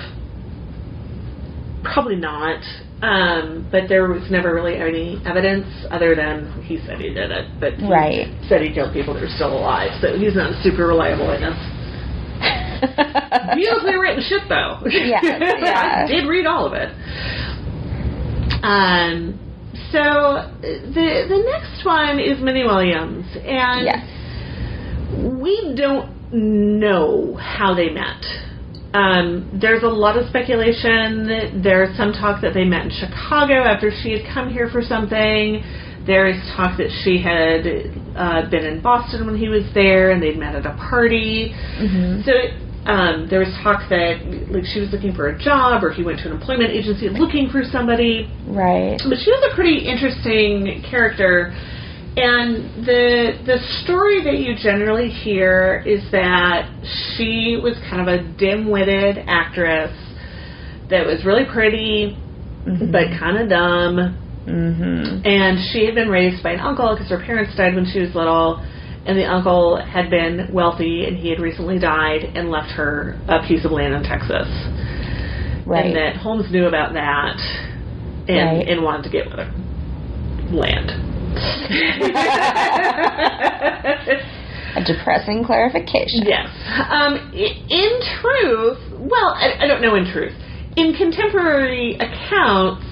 Probably not. But there was never really any evidence other than he said he did it. But he said he killed people that are still alive. So he's not a super reliable witness. Beautifully written shit, though. Yeah. I did read all of it. So the next one is Minnie Williams. And we don't know how they met. There's a lot of speculation. There's some talk that they met in Chicago after she had come here for something. There's talk that she had been in Boston when he was there, and they'd met at a party. Mm-hmm. So there was talk that, like, she was looking for a job, or he went to an employment agency looking for somebody. Right. But she was a pretty interesting character. And the story that you generally hear is that she was kind of a dim-witted actress that was really pretty, but kind of dumb. Mm-hmm. And she had been raised by an uncle because her parents died when she was little, and the uncle had been wealthy, and he had recently died and left her a piece of land in Texas. Right. And that Holmes knew about that and wanted to get with her. Land. A depressing clarification. Yes. In truth, well, I don't know in truth. In contemporary accounts,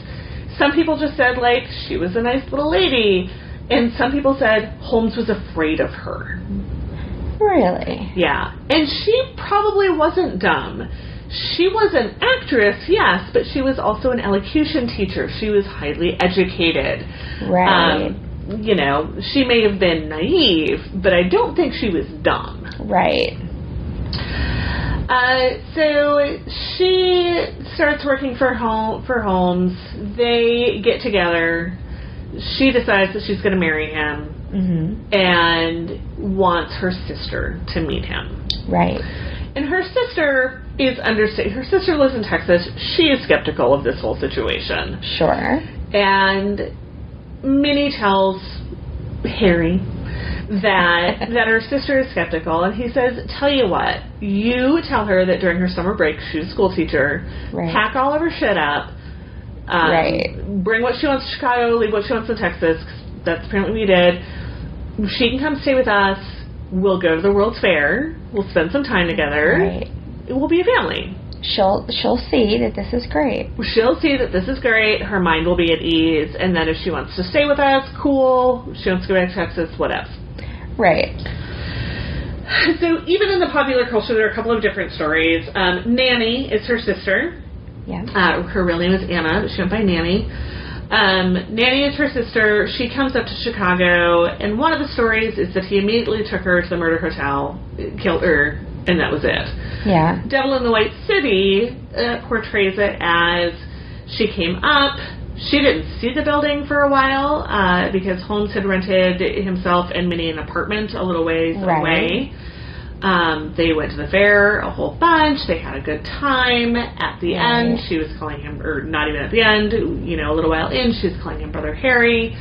some people just said, like, she was a nice little lady, and some people said Holmes was afraid of her. Really? Yeah. And she probably wasn't dumb. She was an actress, yes, but she was also an elocution teacher. She was highly educated. Right. You know, she may have been naive, but I don't think she was dumb. Right. So she starts working for Holmes. They get together. She decides that she's going to marry him and wants her sister to meet him. Right. And her sister is her sister lives in Texas. She is skeptical of this whole situation. Sure. And Minnie tells Harry that her sister is skeptical, and he says, tell you what, you tell her that during her summer break, she's a school teacher, pack all of her shit up, bring what she wants to Chicago, leave what she wants to Texas, 'cause that's apparently what you did. She can come stay with us. We'll go to the World's Fair. We'll spend some time together. Right. We'll be a family. She'll see that this is great. She'll see that this is great. Her mind will be at ease. And then if she wants to stay with us, cool. If she wants to go back to Texas, whatever. Right. So even in the popular culture, there are a couple of different stories. Nanny is her sister. Yeah. Her real name is Anna, but she went by Nanny. Nanny is her sister. She comes up to Chicago, and one of the stories is that he immediately took her to the murder hotel, killed her, and that was it. Yeah. Devil in the White City portrays it as she came up. She didn't see the building for a while because Holmes had rented himself and Minnie an apartment a little ways away. They went to the fair a whole bunch. They had a good time. At the end, she was calling him, or not even at the end, you know, a little while in, she was calling him Brother Harry.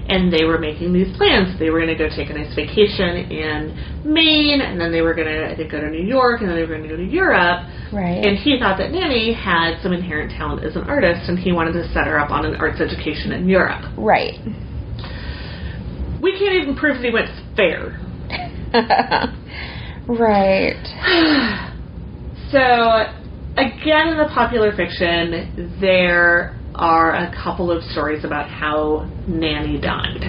and they were making these plans. They were going to go take a nice vacation in Maine, and then they were going to, I think, go to New York, and then they were going to go to Europe. Right. And he thought that Nanny had some inherent talent as an artist, and he wanted to set her up on an arts education in Europe. Right. We can't even prove that he went fair. Right. So, again, in the popular fiction, there are a couple of stories about how Nanny died.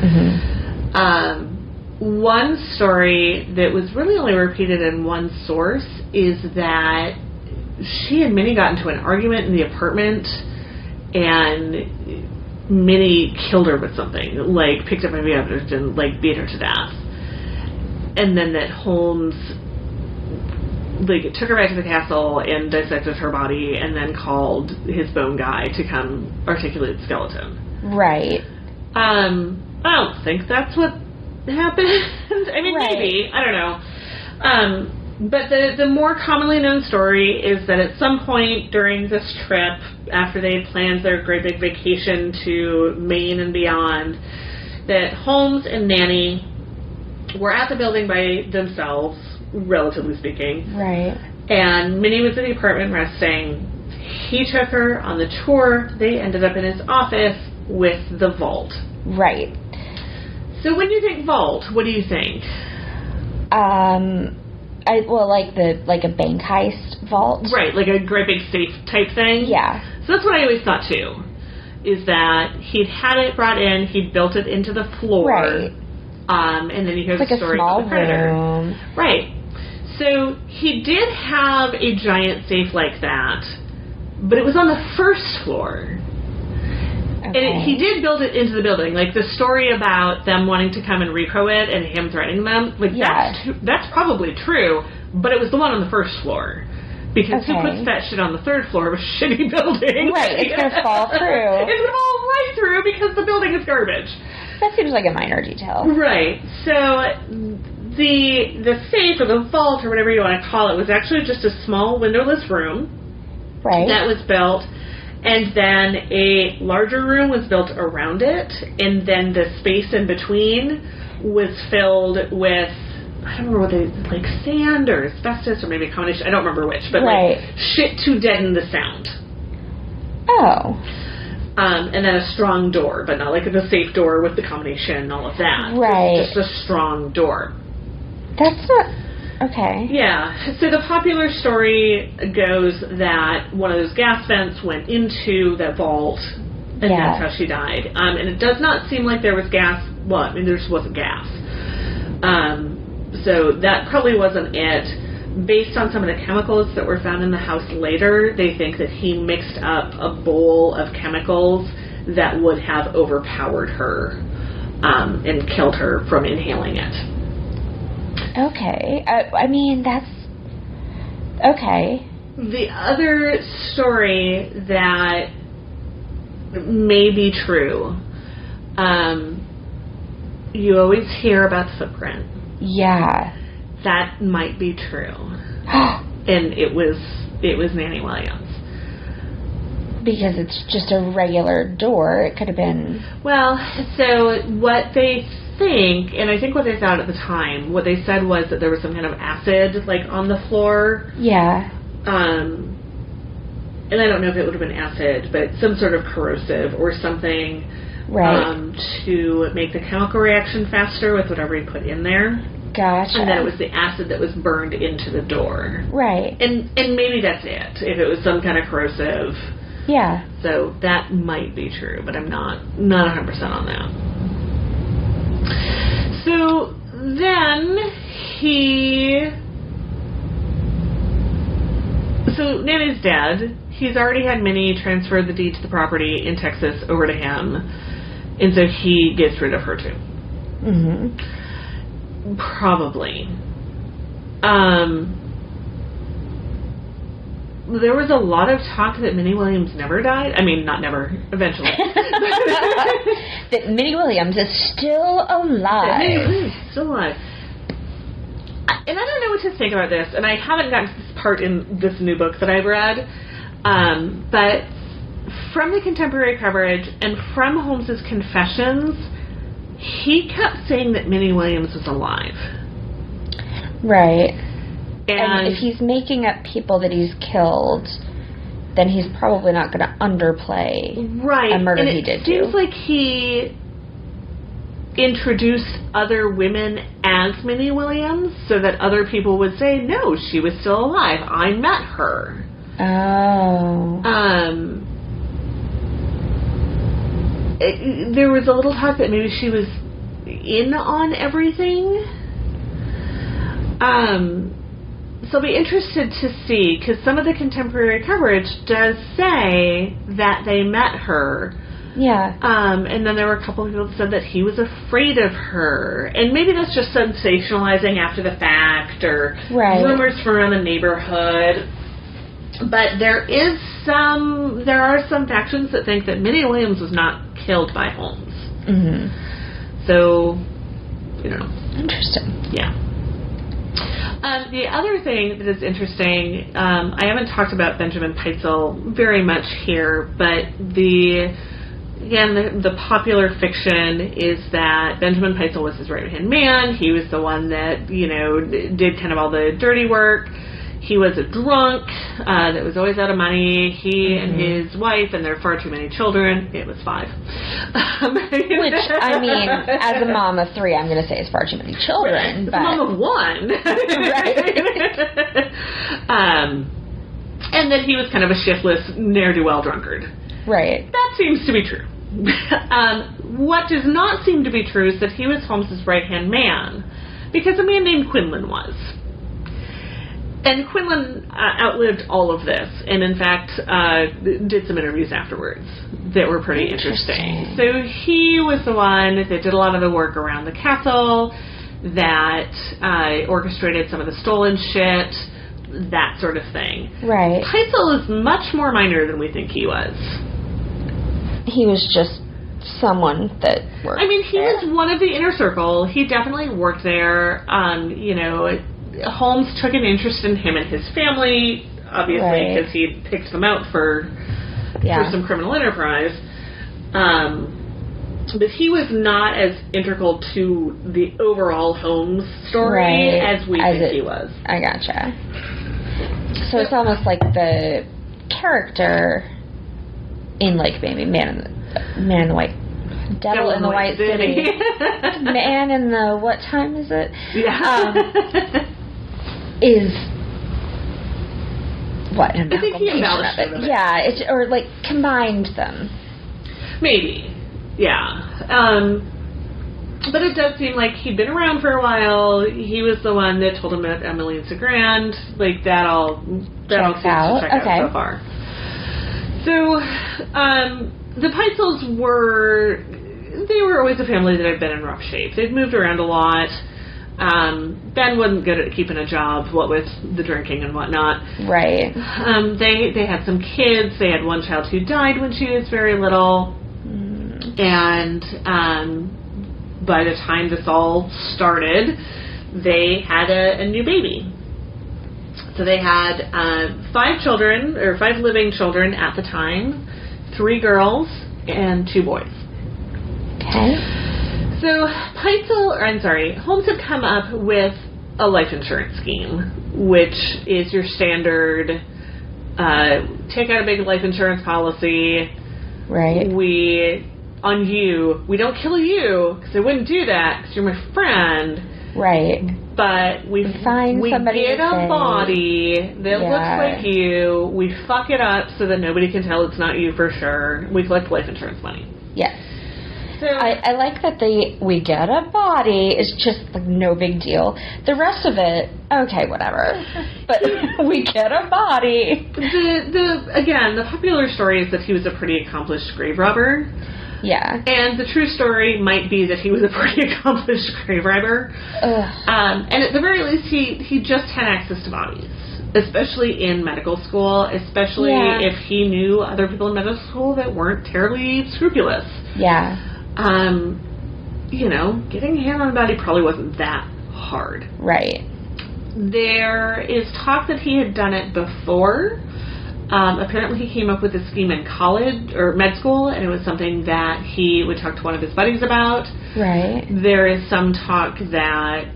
Mm-hmm. One story that was really only repeated in one source is that she and Minnie got into an argument in the apartment, and Minnie killed her with something, like picked up heavy evidence and like beat her to death. And then that Holmes like took her back to the castle and dissected her body, and then called his bone guy to come articulate the skeleton. Right. I don't think that's what happened. I mean, right. Maybe, I don't know. But the more commonly known story is that at some point during this trip, after they had planned their great big vacation to Maine and beyond, that Holmes and Nanny were at the building by themselves, relatively speaking. Right. And Minnie was in the apartment resting. He took her on the tour. They ended up in his office with the vault. Right. So when you think vault, what do you think? Like a bank heist vault. Right, like a great big safe type thing. Yeah. So that's what I always thought too, is that he'd had it brought in, he'd built it into the floor. Right. And then you hear the story about of the predator. Room. Right. So he did have a giant safe like that, but it was on the first floor. Okay. And he did build it into the building. Like the story about them wanting to come and repro it and him threatening them, like that's probably true, but it was the one on the first floor. Because who puts that shit on the third floor of a shitty building? Right, it's going to fall through. It's going to fall right through because the building is garbage. That seems like a minor detail. Right. So the safe or the vault or whatever you want to call it was actually just a small windowless room. Right. That was built, and then a larger room was built around it, and then the space in between was filled with, I don't remember what they, like sand or asbestos or maybe a combination, I don't remember which, but like shit to deaden the sound. Oh. And then a strong door, but not like the safe door with the combination and all of that. Right. Just a strong door. That's not... Okay. Yeah. So the popular story goes that one of those gas vents went into that vault, and that's how she died. And it does not seem like there was gas. Well, I mean, there just wasn't gas. So that probably wasn't it. Based on some of the chemicals that were found in the house later, they think that he mixed up a bowl of chemicals that would have overpowered her and killed her from inhaling it. Okay. I mean, that's... Okay. The other story that may be true, you always hear about the footprint. Yeah. That might be true. And it was Nanny Williams. Because it's just a regular door. It could have been... Well, so what they think, and I think what they thought at the time, what they said was that there was some kind of acid, like, on the floor. Yeah. And I don't know if it would have been acid, but some sort of corrosive or something. Right. To make the chemical reaction faster with whatever he put in there. Gotcha. And then it was the acid that was burned into the door. Right. And maybe that's it, if it was some kind of corrosive. Yeah. So that might be true, but I'm not 100% on that. So then So Nanny's dead. He's already had Minnie transfer the deed to the property in Texas over to him. And so he gets rid of her too. Mm-hmm. Probably. There was a lot of talk that Minnie Williams never died. I mean, not never, eventually. That Minnie Williams is still alive. Still alive. And I don't know what to think about this, and I haven't gotten to this part in this new book that I've read, but from the contemporary coverage and from Holmes's confessions, he kept saying that Minnie Williams was alive. Right. And if he's making up people that he's killed, then he's probably not going to underplay a murder he did do. It seems like he introduced other women as Minnie Williams so that other people would say, no, she was still alive. I met her. Oh. There was a little talk that maybe she was in on everything. So I'll be interested to see, because some of the contemporary coverage does say that they met her. Yeah. And then there were a couple of people that said that he was afraid of her. And maybe that's just sensationalizing after the fact, or rumors from around the neighborhood. But there are some factions that think that Minnie Williams was not killed by Holmes. Mm-hmm. So, Interesting. Yeah. The other thing that is interesting, I haven't talked about Benjamin Pitezel very much here, but the popular fiction is that Benjamin Pitezel was his right-hand man. He was the one that, did kind of all the dirty work. He was a drunk that was always out of money. He and his wife and their far too many children. It was 5. Which, I mean, as a mom of 3, I'm going to say it's far too many children. Right. But... As a mom of 1. Right. And that he was kind of a shiftless, ne'er-do-well drunkard. Right. That seems to be true. What does not seem to be true is that he was Holmes's right-hand man, because a man named Quinlan was. And Quinlan outlived all of this, and in fact did some interviews afterwards that were pretty interesting. So he was the one that did a lot of the work around the castle, that orchestrated some of the stolen shit, that sort of thing. Right. Pitezel is much more minor than we think he was. He was just someone that worked he was one of the inner circle. He definitely worked there. Holmes took an interest in him and his family, obviously, because he picked them out for some criminal enterprise. But he was not as integral to the overall Holmes story as we think he was. I gotcha. So it's almost like the character in, like, maybe Man in the White... Devil in the White City. Man in the... What time is it? Yeah. Is what an I think he embellished of it. Yeah, it's or like combined them. Maybe, yeah. But it does seem like he'd been around for a while. He was the one that told him about Emily and Sagrand. Like that all seems to check out so far. So the Pitezels were always a family that had been in rough shape. They'd moved around a lot. Ben wasn't good at keeping a job, what with the drinking and whatnot. Right. They had some kids. They had one child who died when she was very little. And by the time this all started, they had a new baby. So they had 5 living children at the time, 3 girls and 2 boys. Okay. So Holmes had come up with a life insurance scheme, which is your standard, take out a big life insurance policy. Right. We don't kill you, because I wouldn't do that, because you're my friend. Right. But we get a body that looks like you, we fuck it up so that nobody can tell it's not you for sure, we collect life insurance money. Yes. So, I like that we get a body is just like no big deal. The rest of it, okay, whatever. But we get a body. The popular story is that he was a pretty accomplished grave robber. Yeah. And the true story might be that he was a pretty accomplished grave robber. And at the very least, he just had access to bodies. Especially in medical school, especially if he knew other people in medical school that weren't terribly scrupulous. Yeah. Getting a hand on a body probably wasn't that hard. Right. There is talk that he had done it before, Apparently he came up with this scheme in college or med school, and it was something that he would talk to one of his buddies about. Right. There is some talk that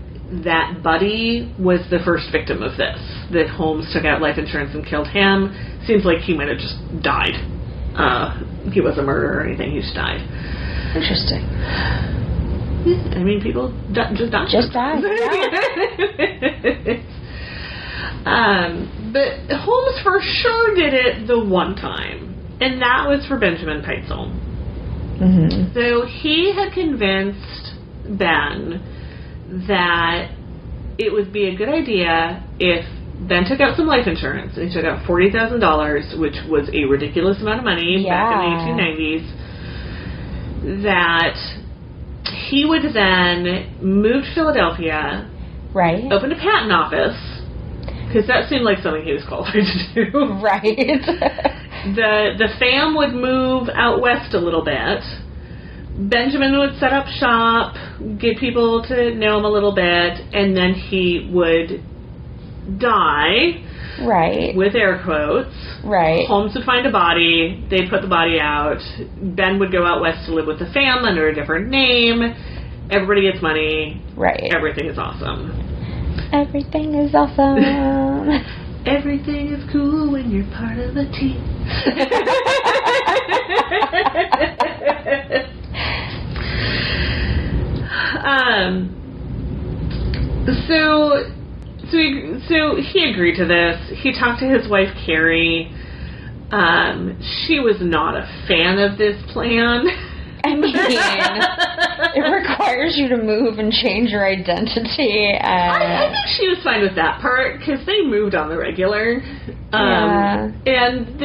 buddy was the first victim of this, that Holmes took out life insurance and killed him. Seems like he might have just died. He wasn't murdered or anything, he just died. Interesting. I mean, people just die. Just die, yeah. But Holmes for sure did it the one time, and that was for Benjamin Peitzel. Mm-hmm. So he had convinced Ben that it would be a good idea if Ben took out some life insurance, and he took out $40,000, which was a ridiculous amount of money back in the 1890s, that he would then move to Philadelphia, right, open a patent office, because that seemed like something he was qualified to do. Right. The fam would move out west a little bit. Benjamin would set up shop, get people to know him a little bit, and then he would die. Right. With air quotes. Right. Holmes would find a body. They'd put the body out. Ben would go out west to live with the fam under a different name. Everybody gets money. Right. Everything is awesome. Everything is awesome. Everything is cool when you're part of a team. So he agreed to this. He talked to his wife, Carrie. She was not a fan of this plan. I mean, it requires you to move and change your identity. I think she was fine with that part, because they moved on the regular. Yeah. And,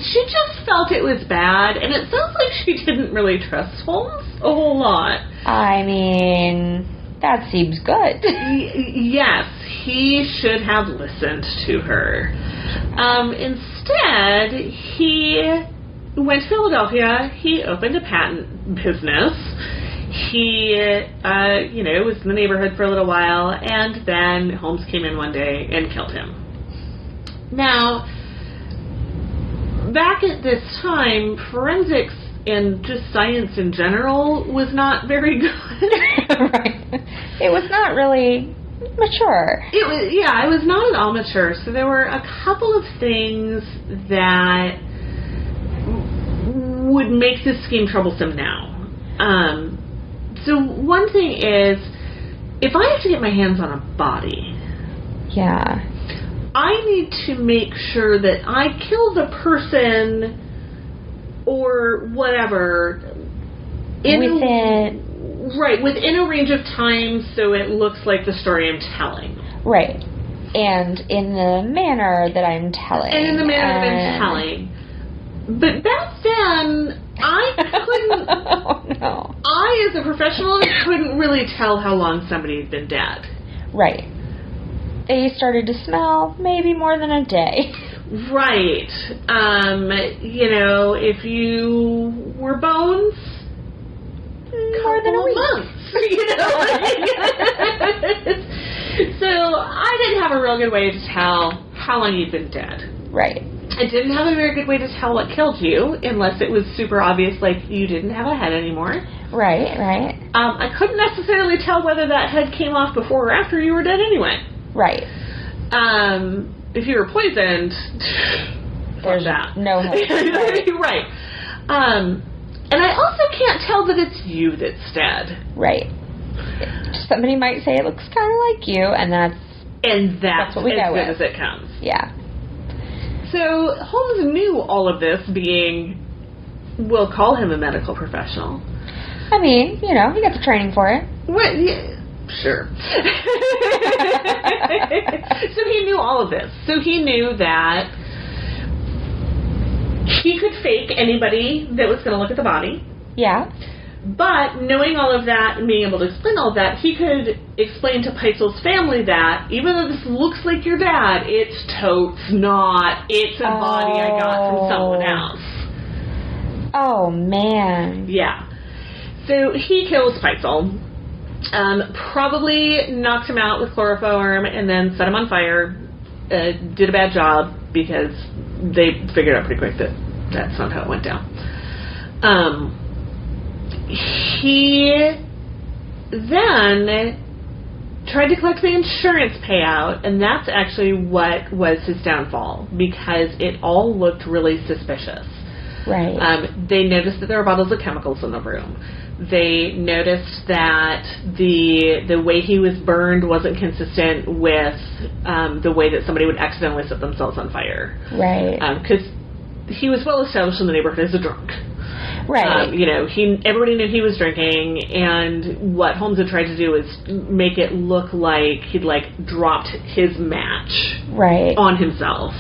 she just felt it was bad, and it sounds like she didn't really trust Holmes a whole lot. I mean, that seems good. Yes, he should have listened to her. Instead, he went to Philadelphia. He opened a patent business. He, was in the neighborhood for a little while, and then Holmes came in one day and killed him. Now, back at this time, forensics and just science in general was not very good. Right. It was not really mature. It was not at all mature. So there were a couple of things that would make this scheme troublesome now. So one thing is, if I have to get my hands on a body, yeah, I need to make sure that I kill the person or whatever within a range of time, so it looks like the story I'm telling. Right. And in the manner that I'm telling. But back then, I couldn't... Oh, no. I, as a professional, couldn't really tell how long somebody had been dead. Right. They started to smell maybe more than a day. Right. If you were bones... more than a week. Months, So I didn't have a real good way to tell how long you'd been dead. Right. I didn't have a very good way to tell what killed you, unless it was super obvious, like you didn't have a head anymore. Right. I couldn't necessarily tell whether that head came off before or after you were dead anyway. Right. If you were poisoned, there's that. No head. Right. And I also can't tell that it's you that's dead. Right. Somebody might say it looks kind of like you, and that's what we go with. As good as it comes. Yeah. So Holmes knew all of this, being, we'll call him a medical professional. I mean, he got the training for it. Well, yeah, sure. So he knew all of this. So he knew that he could fake anybody that was going to look at the body. Yeah. But knowing all of that and being able to explain all of that, he could explain to Peitzel's family that even though this looks like your dad, it's totes not. It's a body I got from someone else. Oh, man. Yeah. So he kills Peitzel. Probably knocked him out with chloroform and then set him on fire. Did a bad job. because they figured out pretty quick that that's not how it went down. He then tried to collect the insurance payout, and that's actually what was his downfall, because it all looked really suspicious. Right. They noticed that there were bottles of chemicals in the room. They noticed that the way he was burned wasn't consistent with the way that somebody would accidentally set themselves on fire. Right. Because he was well established in the neighborhood as a drunk. Right. Everybody knew he was drinking, and what Holmes had tried to do is make it look like he'd dropped his match on himself.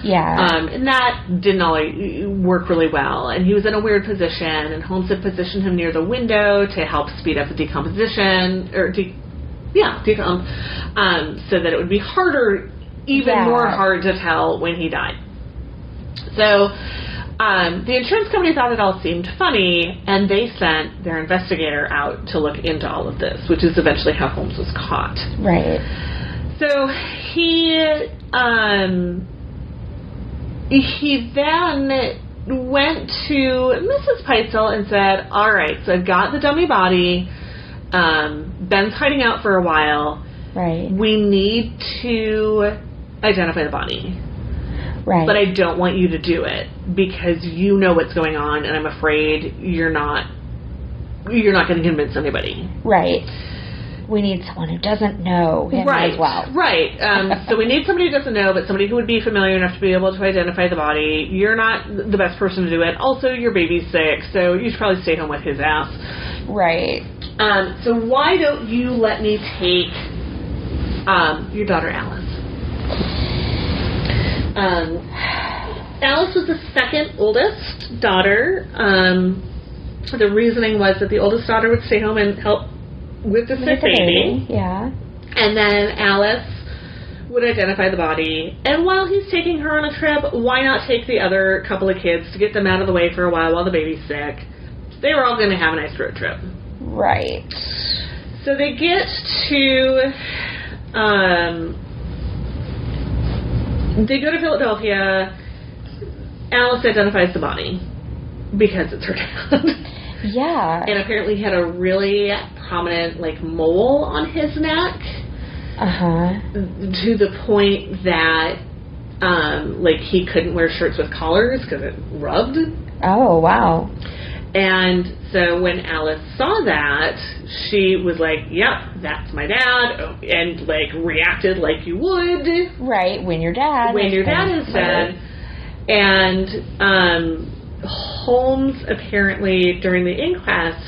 Yeah. And that didn't always work really well. And he was in a weird position, and Holmes had positioned him near the window to help speed up the decomposition, so that it would be harder, more hard to tell when he died. So the insurance company thought it all seemed funny, and they sent their investigator out to look into all of this, which is eventually how Holmes was caught. Right. So he then went to Mrs. Peitzel and said, all right, so I've got the dummy body. Ben's hiding out for a while. Right. We need to identify the body. Right. But I don't want you to do it because you know what's going on, and I'm afraid you're not going to convince anybody. Right. We need someone who doesn't know him as well. Right. So we need somebody who doesn't know, but somebody who would be familiar enough to be able to identify the body. You're not the best person to do it. Also, your baby's sick, so you should probably stay home with his ass. Right. So why don't you let me take your daughter, Alice? Alice was the second oldest daughter. The reasoning was that the oldest daughter would stay home and help with the sick baby. Yeah. And then Alice would identify the body. And while he's taking her on a trip, why not take the other couple of kids to get them out of the way for a while the baby's sick? They were all going to have a nice road trip. Right. So they get to... they go to Philadelphia. Alice identifies the body because it's her dad. Yeah. And apparently he had a really prominent, mole on his neck. Uh-huh. To the point that, he couldn't wear shirts with collars because it rubbed. Oh, wow. And so when Alice saw that, she was like, yep, that's my dad, and, reacted like you would. Right, when your dad is dead. And Holmes, apparently, during the inquest,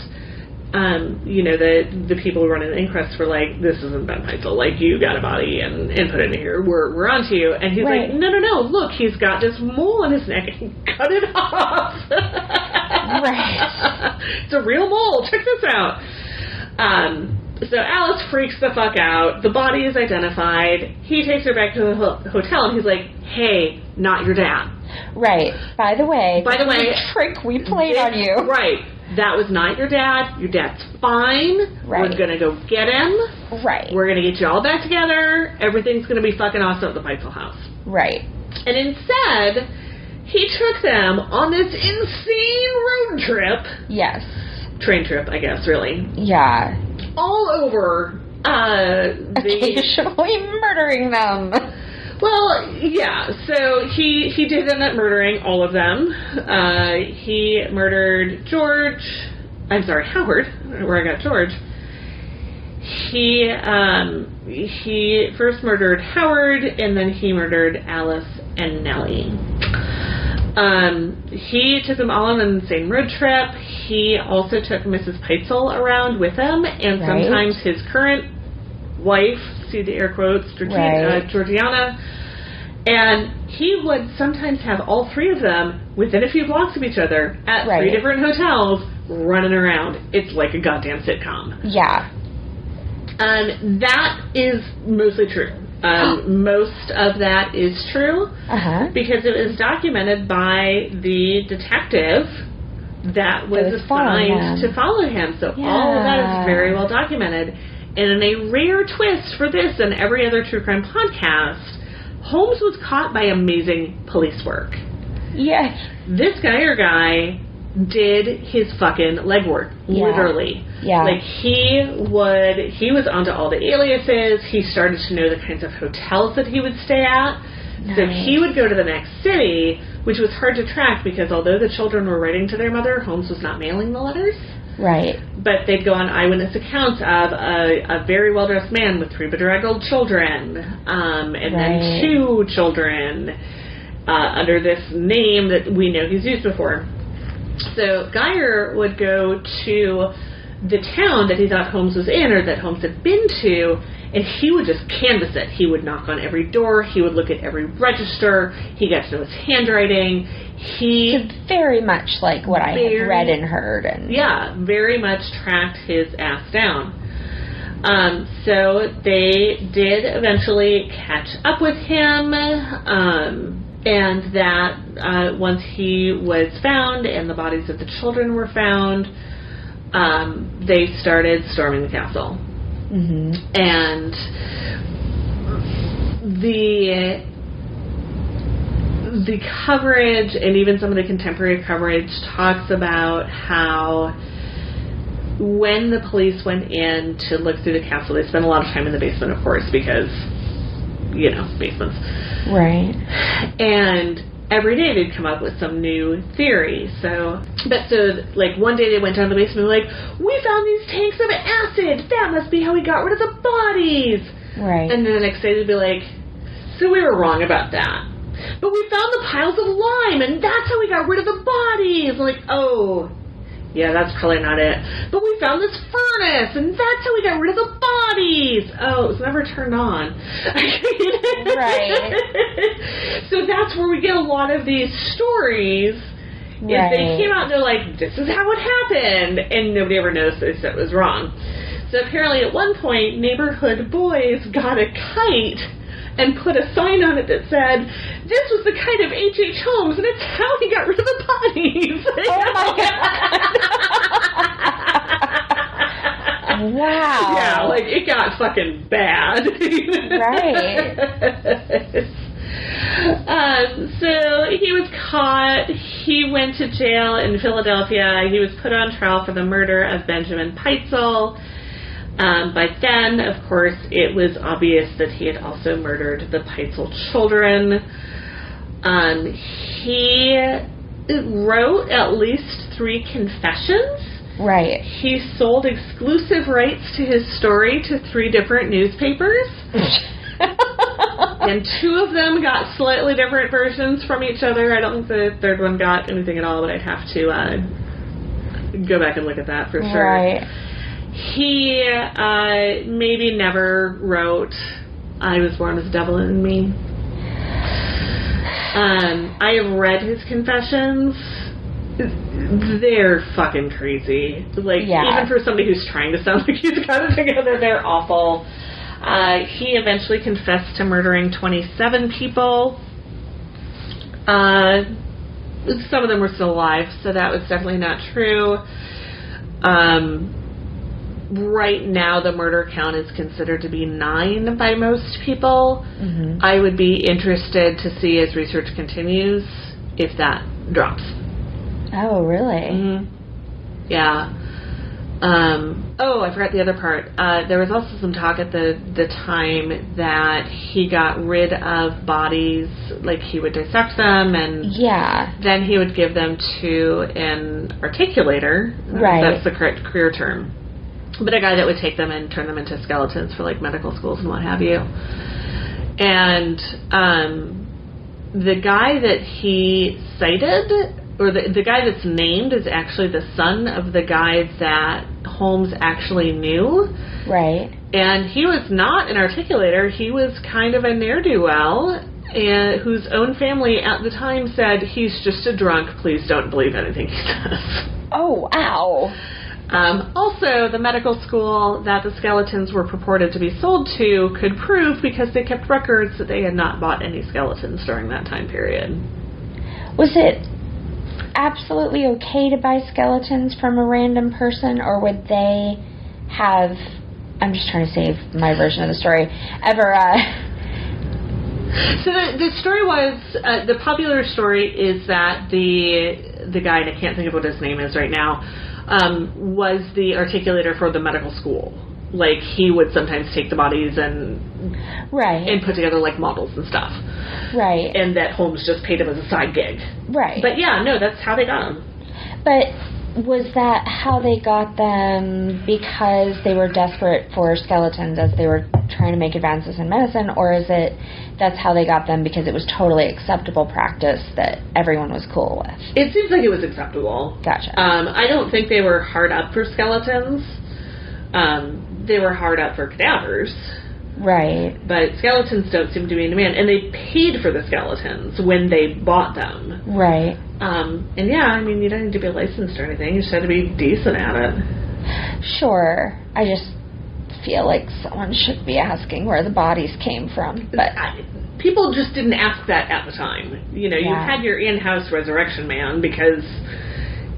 the people running the inquest were like, this isn't Ben Peitzel, you got a body and put it in here, we're on to you. And he's like, no, look, he's got this mole on his neck, and cut it off. Right. It's a real mole, check this out. So Alice freaks the fuck out. The body is identified. He takes her back to the hotel, and he's like, hey, not your dad. Right. By the way, trick we played on you. Right. That was not your dad. Your dad's fine. Right. We're going to go get him. Right. We're going to get you all back together. Everything's going to be fucking awesome at the Peitzel house. Right. And instead, he took them on this insane road trip. Yes. Train trip, I guess, really. Yeah. All over occasionally murdering them. Well, yeah. So he did end up murdering all of them. He murdered Howard. I don't know where I got George. He first murdered Howard, and then he murdered Alice and Nellie. He took them all on an insane road trip. He also took Mrs. Peitzel around with him, and sometimes his current wife, see the air quotes, Georgiana, and he would sometimes have all three of them within a few blocks of each other at three different hotels running around. It's like a goddamn sitcom. Yeah. That is mostly true. Most of that is true because it was documented by the detective that was assigned to follow him. So all of that is very well documented. And in a rare twist for this and every other true crime podcast, Holmes was caught by amazing police work. Yes. This guy did his fucking legwork, literally. Yeah. Like, he was onto all the aliases. He started to know the kinds of hotels that he would stay at. Nice. So he would go to the next city, which was hard to track because although the children were writing to their mother, Holmes was not mailing the letters. Right. But they'd go on eyewitness accounts of a very well-dressed man with 3 bedraggled children, and then 2 children under this name that we know he's used before. So Geyer would go to the town that he thought Holmes was in or that Holmes had been to, and he would just canvass it. He would knock on every door. He would look at every register. He got to know his handwriting. So very much like what I had read and heard. Yeah, very much tracked his ass down. So they did eventually catch up with him, and that once he was found and the bodies of the children were found, they started storming the castle. Mm-hmm. And the coverage and even some of the contemporary coverage talks about how when the police went in to look through the castle, they spent a lot of time in the basement, of course, because, basements. Right. And every day they'd come up with some new theory. So one day they went down to the basement and were like, we found these tanks of acid. That must be how we got rid of the bodies. Right. And then the next day they'd be like, so we were wrong about that. But we found the piles of lime, and that's how we got rid of the bodies. I'm like, oh, yeah, that's probably not it. But we found this furnace, and that's how we got rid of the bodies. Oh, it was never turned on. Right. So that's where we get a lot of these stories. Right. Is they came out and they're like, this is how it happened, and nobody ever noticed that it was wrong. So apparently at one point, neighborhood boys got a kite and put a sign on it that said, this was the kite of H.H. Holmes, and it's how he got rid of the bodies. Oh, my God. Wow. Yeah, like, it got fucking bad. Right. So he was caught. He went to jail in Philadelphia. He was put on trial for the murder of Benjamin Peitzel. By then, of course, it was obvious that he had also murdered the Peitzel children. He wrote at least 3 confessions. Right. He sold exclusive rights to his story to 3 different newspapers. And 2 of them got slightly different versions from each other. I don't think the third one got anything at all, but I'd have to go back and look at that for sure. Right. He maybe never wrote I Was Born with the Devil in Me. I have read his confessions. They're fucking crazy. Like, even for somebody who's trying to sound like he's got it together, they're awful. He eventually confessed to murdering 27 people. Some of them were still alive, so that was definitely not true. Right now, the murder count is considered to be 9 by most people. Mm-hmm. I would be interested to see, as research continues, if that drops. Oh, really? Mm-hmm. Yeah. I forgot the other part. There was also some talk at the time that he got rid of bodies, like he would dissect them, and then he would give them to an articulator. Right. That's the correct career term. But a guy that would take them and turn them into skeletons for, like, medical schools and what have you. And the guy that he cited, or the guy that's named, is actually the son of the guy that Holmes actually knew. Right. And he was not an articulator. He was kind of a ne'er-do-well, and whose own family at the time said, he's just a drunk, please don't believe anything he says. Oh, wow. Also, the medical school that the skeletons were purported to be sold to could prove, because they kept records, that they had not bought any skeletons during that time period. Was it absolutely okay to buy skeletons from a random person, or would they have, I'm just trying to save my version of the story, ever So the story was, the popular story is that the guy, and I can't think of what his name is right now, was the articulator for the medical school. Like, he would sometimes take the bodies and put together, like, models and stuff. Right. And that Holmes just paid him as a side gig. Right. But, yeah, no, that's how they got him. But was that how they got them because they were desperate for skeletons as they were trying to make advances in medicine, or is it that's how they got them because it was totally acceptable practice that everyone was cool with? It seems like it was acceptable. Gotcha. I don't think they were hard up for skeletons. They were hard up for cadavers. Right. But skeletons don't seem to be in demand. And they paid for the skeletons when they bought them. Right. And yeah, I mean, you don't need to be licensed or anything. You just have to be decent at it. Sure. I just feel like someone should be asking where the bodies came from. But people just didn't ask that at the time. You know, you had your in-house resurrection man because,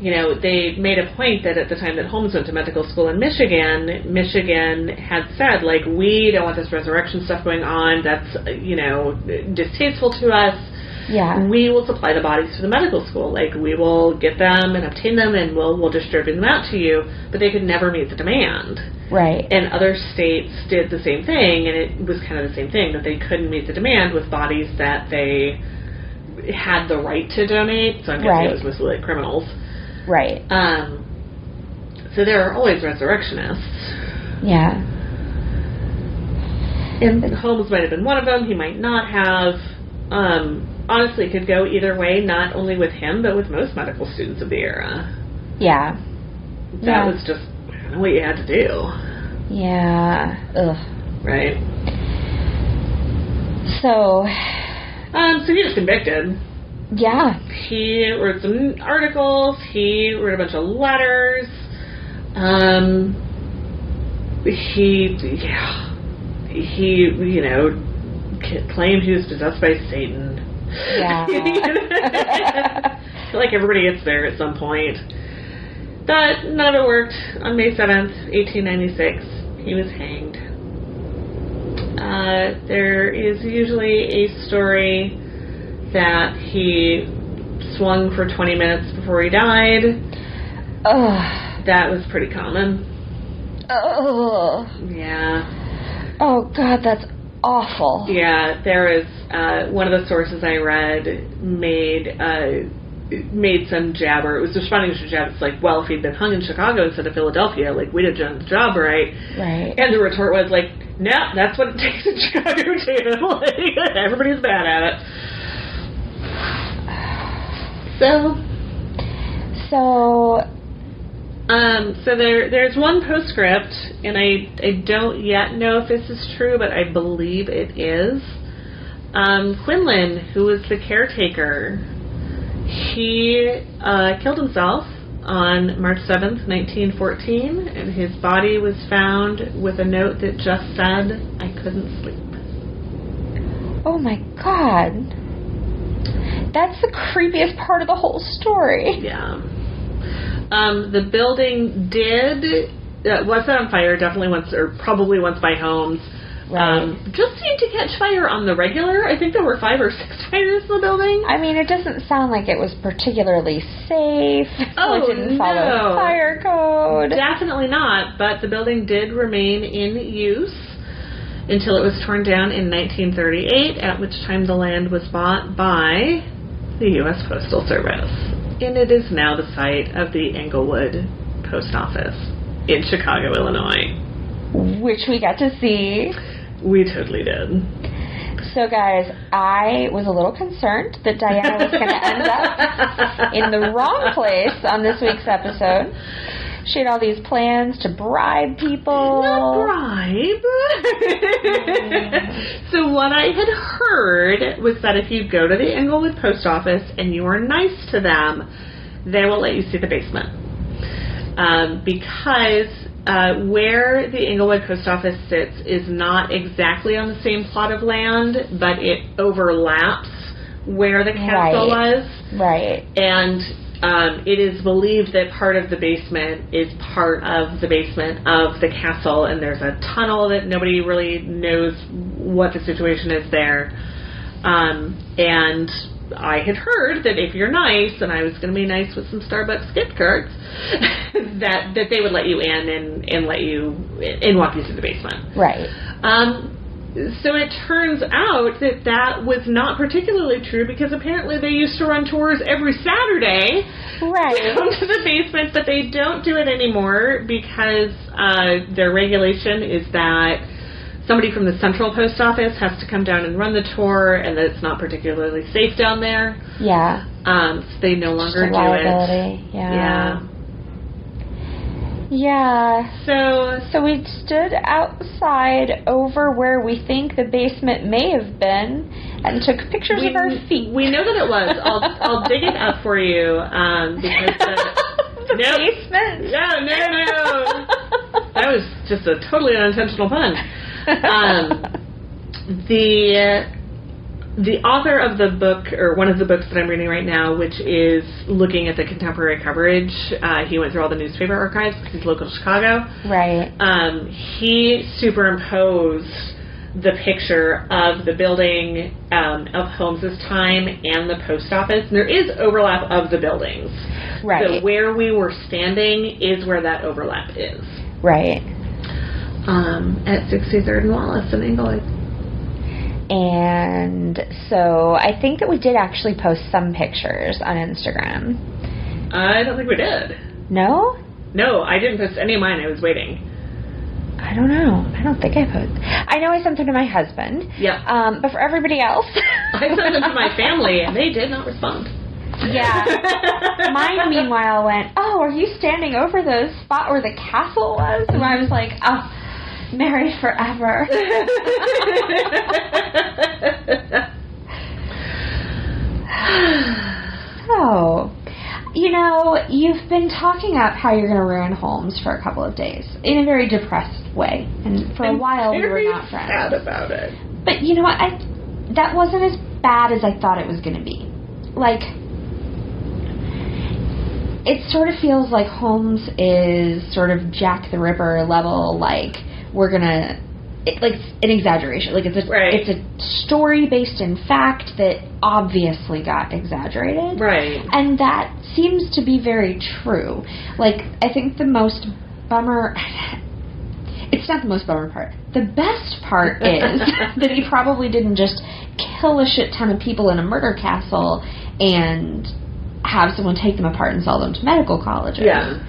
you know, they made a point that at the time that Holmes went to medical school in Michigan had said, like, we don't want this resurrection stuff going on. That's, you know, distasteful to us. Yeah. We will supply the bodies for the medical school. Like, we will get them and obtain them and we'll distribute them out to you. But they could never meet the demand. Right. And other states did the same thing, and it was kind of the same thing, that they couldn't meet the demand with bodies that they had the right to donate. So I'm guessing it was mostly like criminals. Right. So there are always resurrectionists. Yeah. And Holmes might have been one of them. He might not have. Honestly, it could go either way, not only with him, but with most medical students of the era. Yeah. That was just what you had to do. Yeah. Ugh. Right. So he was convicted. Yeah. He wrote some articles. He wrote a bunch of letters. He, you know, claimed he was possessed by Satan. Yeah. I feel like everybody gets there at some point. But none of it worked. On May 7th, 1896, he was hanged. There is usually a story that he swung for 20 minutes before he died. Ugh. That was pretty common. Ugh. Yeah. Oh, God, that's awful. Yeah, there is one of the sources I read made some jabber. It was responding to jabber. It's like, well, if he'd been hung in Chicago instead of Philadelphia, like, we'd have done the job right. Right. And the retort was like, no, that's what it takes in Chicago too. Like, everybody's bad at it. So there's one postscript, and I don't yet know if this is true, but I believe it is. Quinlan, who was the caretaker, he killed himself on March 7th, 1914, and his body was found with a note that just said, "I couldn't sleep." Oh my God. That's the creepiest part of the whole story. Yeah. The building was set on fire, definitely once, or probably once by Holmes. Right. Just seemed to catch fire on the regular. I think there were 5 or 6 fires in the building. I mean, it doesn't sound like it was particularly safe. Oh, it didn't follow fire code. Definitely not, but the building did remain in use until it was torn down in 1938, at which time the land was bought by the U.S. Postal Service. And it is now the site of the Englewood Post Office in Chicago, Illinois. Which we got to see. We totally did. So, guys, I was a little concerned that Diana was going to end up in the wrong place on this week's episode. She had all these plans to bribe people. Not bribe. So what I had heard was that if you go to the Englewood Post Office and you are nice to them, they will let you see the basement. Because where the Englewood Post Office sits is not exactly on the same plot of land, but it overlaps where the castle was. Right. And it is believed that part of the basement is part of the basement of the castle, and there's a tunnel that nobody really knows what the situation is there. And I had heard that if you're nice, and I was going to be nice with some Starbucks gift cards, that they would let you in and let you and walk you through the basement. Right. So it turns out that was not particularly true, because apparently they used to run tours every Saturday. Right. Come to the basement, but they don't do it anymore because their regulation is that somebody from the central post office has to come down and run the tour, and that it's not particularly safe down there. Yeah. So they no longer do it. Yeah. Yeah. So we stood outside over where we think the basement may have been and took pictures of our feet. We know that it was. I'll dig it up for you because the basement. No. That was just a totally unintentional pun. The author of the book, or one of the books that I'm reading right now, which is looking at the contemporary coverage, he went through all the newspaper archives because he's local to Chicago. Right. He superimposed the picture of the building of Holmes's time and the post office. And there is overlap of the buildings. Right. So where we were standing is where that overlap is. Right. At 63rd and Wallace in Inglewood. And so I think that we did actually post some pictures on Instagram. I don't think we did. No? No, I didn't post any of mine. I was waiting. I don't know. I don't think I posted. I know I sent them to my husband. Yeah. But for everybody else... I sent them to my family, and they did not respond. Yeah. Mine, meanwhile, went, oh, are you standing over the spot where the castle was? And I was like, oh... married forever. So, you've been talking about how you're going to ruin Holmes for a couple of days in a very depressed way, and for a while we were not friends. I'm sad about it. But you know what? That wasn't as bad as I thought it was going to be. Like, it sort of feels like Holmes is sort of Jack the Ripper level, like, we're gonna, like, an exaggeration. Like, it's a story based in fact that obviously got exaggerated. Right. And that seems to be very true. Like, I think the most bummer, it's not the most bummer part. The best part is that he probably didn't just kill a shit ton of people in a murder castle and have someone take them apart and sell them to medical colleges. Yeah.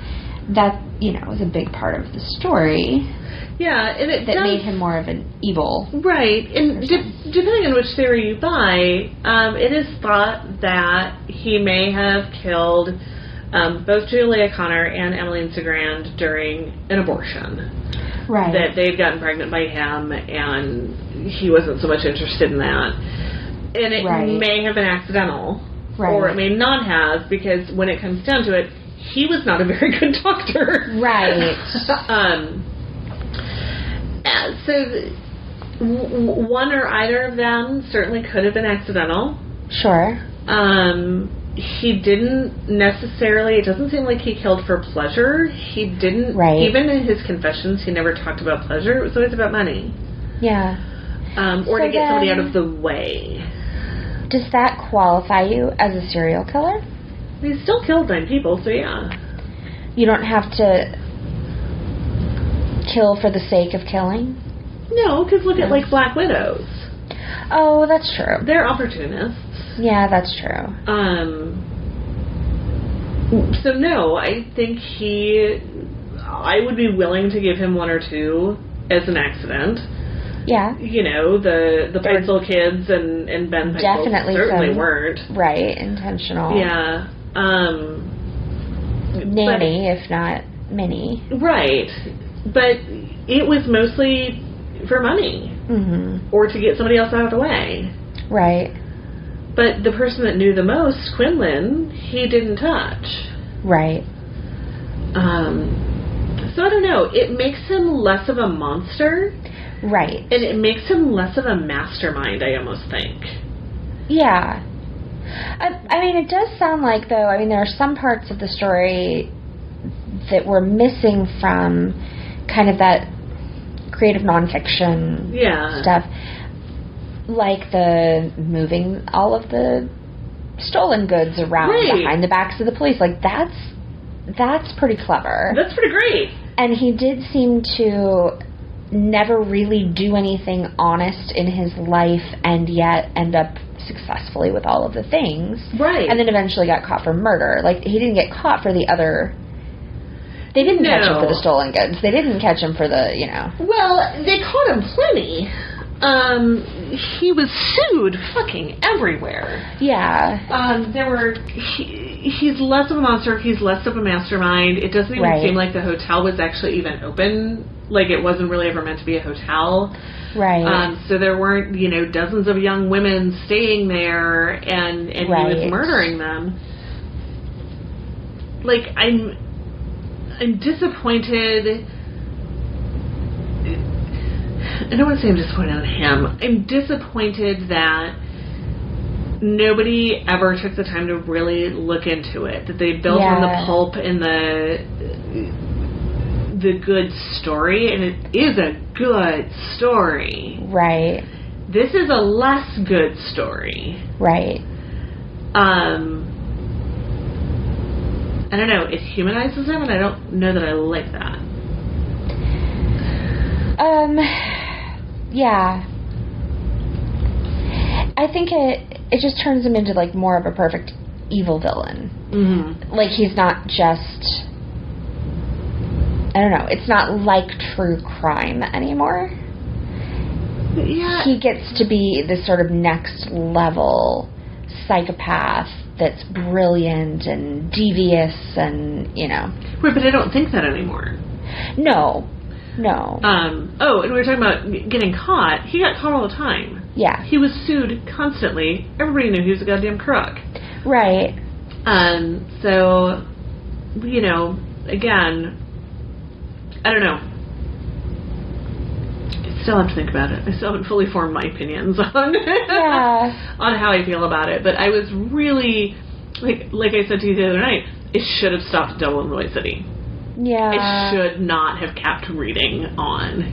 That, was a big part of the story. Yeah, and it that made him more of an evil. Right, and depending on which theory you buy, it is thought that he may have killed both Julia Connor and Emmeline Cigrand during an abortion. Right. That they'd gotten pregnant by him, and he wasn't so much interested in that. And it may have been accidental, or it may not have, because when it comes down to it, he was not a very good doctor. Right. So one or either of them certainly could have been accidental. Sure. He didn't necessarily, it doesn't seem like he killed for pleasure. He didn't, even in his confessions, he never talked about pleasure. It was always about money. Yeah. Or to get somebody out of the way. Does that qualify you as a serial killer? He still killed 9 people, so yeah. You don't have to kill for the sake of killing? No, because look at, like, Black Widows. Oh, that's true. They're opportunists. Yeah, that's true. So no, I think I would be willing to give him 1 or 2 as an accident. Yeah. The pencil kids and Ben Pencil certainly weren't. Right, intentional. Yeah. Nanny, if not many. Right. But it was mostly for money. Mm-hmm. Or to get somebody else out of the way. Right. But the person that knew the most, Quinlan, he didn't touch. Right. So I don't know. It makes him less of a monster. Right. And it makes him less of a mastermind, I almost think. Yeah. I mean, it does sound like, though, there are some parts of the story that were missing from kind of that creative nonfiction stuff. like the moving all of the stolen goods around behind the backs of the police. Like, that's pretty clever. That's pretty great. And he did seem to never really do anything honest in his life and yet end up successfully with all of the things. Right. And then eventually got caught for murder. Like, he didn't get caught for the other... They didn't catch him for the stolen goods. They didn't catch him for the, Well, they caught him plenty. He was sued fucking everywhere. Yeah. He's less of a monster. He's less of a mastermind. It doesn't even seem like the hotel was actually even open. Like, it wasn't really ever meant to be a hotel. Right. So there weren't, dozens of young women staying there, and he was murdering them. Like, I'm disappointed. I don't want to say I'm disappointed in him. I'm disappointed that nobody ever took the time to really look into it. That they built on the pulp and the good story, and it is a good story. Right. This is a less good story. Right. I don't know. It humanizes him, and I don't know that I like that. Yeah. I think it just turns him into, like, more of a perfect evil villain. Mm-hmm. Like, he's not just... I don't know. It's not like true crime anymore. Yeah. He gets to be this sort of next level psychopath that's brilliant and devious and, Right, but I don't think that anymore. No. And we were talking about getting caught. He got caught all the time. Yeah. He was sued constantly. Everybody knew he was a goddamn crook. Right. So, again, I don't know. I still have to think about it. I still haven't fully formed my opinions on on how I feel about it. But I was really, like I said to you the other night, it should have stopped at Devil in White City. Yeah. It should not have kept reading on.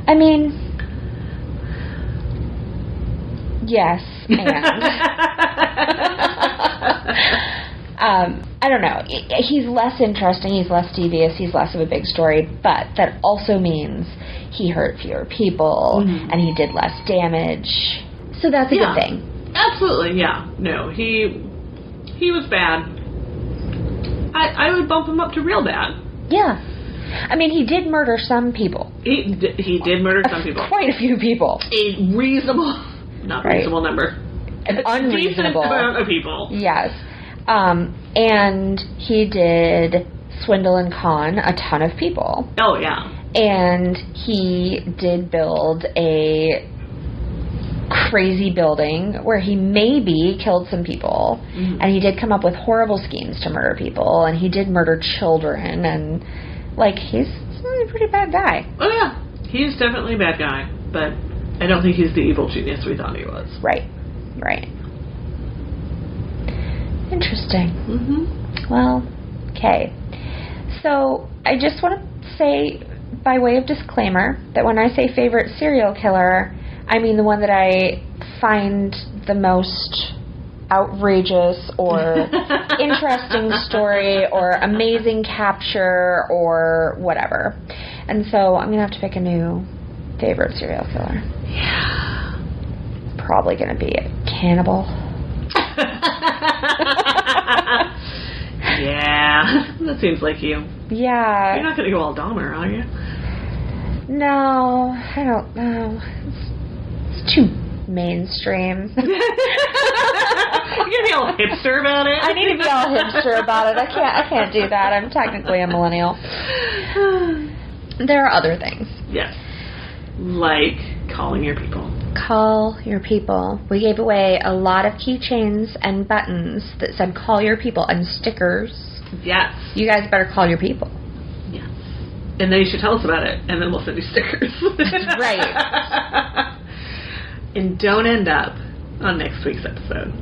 I mean, yes, and I don't know. He's less interesting. He's less devious. He's less of a big story. But that also means he hurt fewer people and he did less damage. So that's a good thing. Absolutely, yeah. No, he was bad. I would bump him up to real bad. Yeah. I mean, he did murder some people. He did murder some people. Quite a few people. A reasonable, not reasonable number. An unreasonable amount of people. Yes. And he did swindle and con a ton of people. Oh, yeah. And he did build a crazy building where he maybe killed some people. Mm-hmm. And he did come up with horrible schemes to murder people. And he did murder children. And, he's a pretty bad guy. Oh, yeah. He's definitely a bad guy. But I don't think he's the evil genius we thought he was. Right. Interesting. Mm-hmm. Well, okay. So, I just want to say, by way of disclaimer, that when I say favorite serial killer, I mean the one that I find the most outrageous or interesting story or amazing capture or whatever. And so, I'm going to have to pick a new favorite serial killer. Yeah. Probably going to be a cannibal. Yeah, that seems like you. Yeah. You're not going to go all Dahmer, are you? No, I don't know. It's too mainstream. You're going to be all hipster about it? I need to be all hipster about it. I can't do that. I'm technically a millennial. There are other things. Yes. Like calling your people. Call your people. We gave away a lot of keychains and buttons that said call your people and stickers. Yes. You guys better call your people. Yes. And then you should tell us about it, and then we'll send you stickers. Right. And don't end up on next week's episode.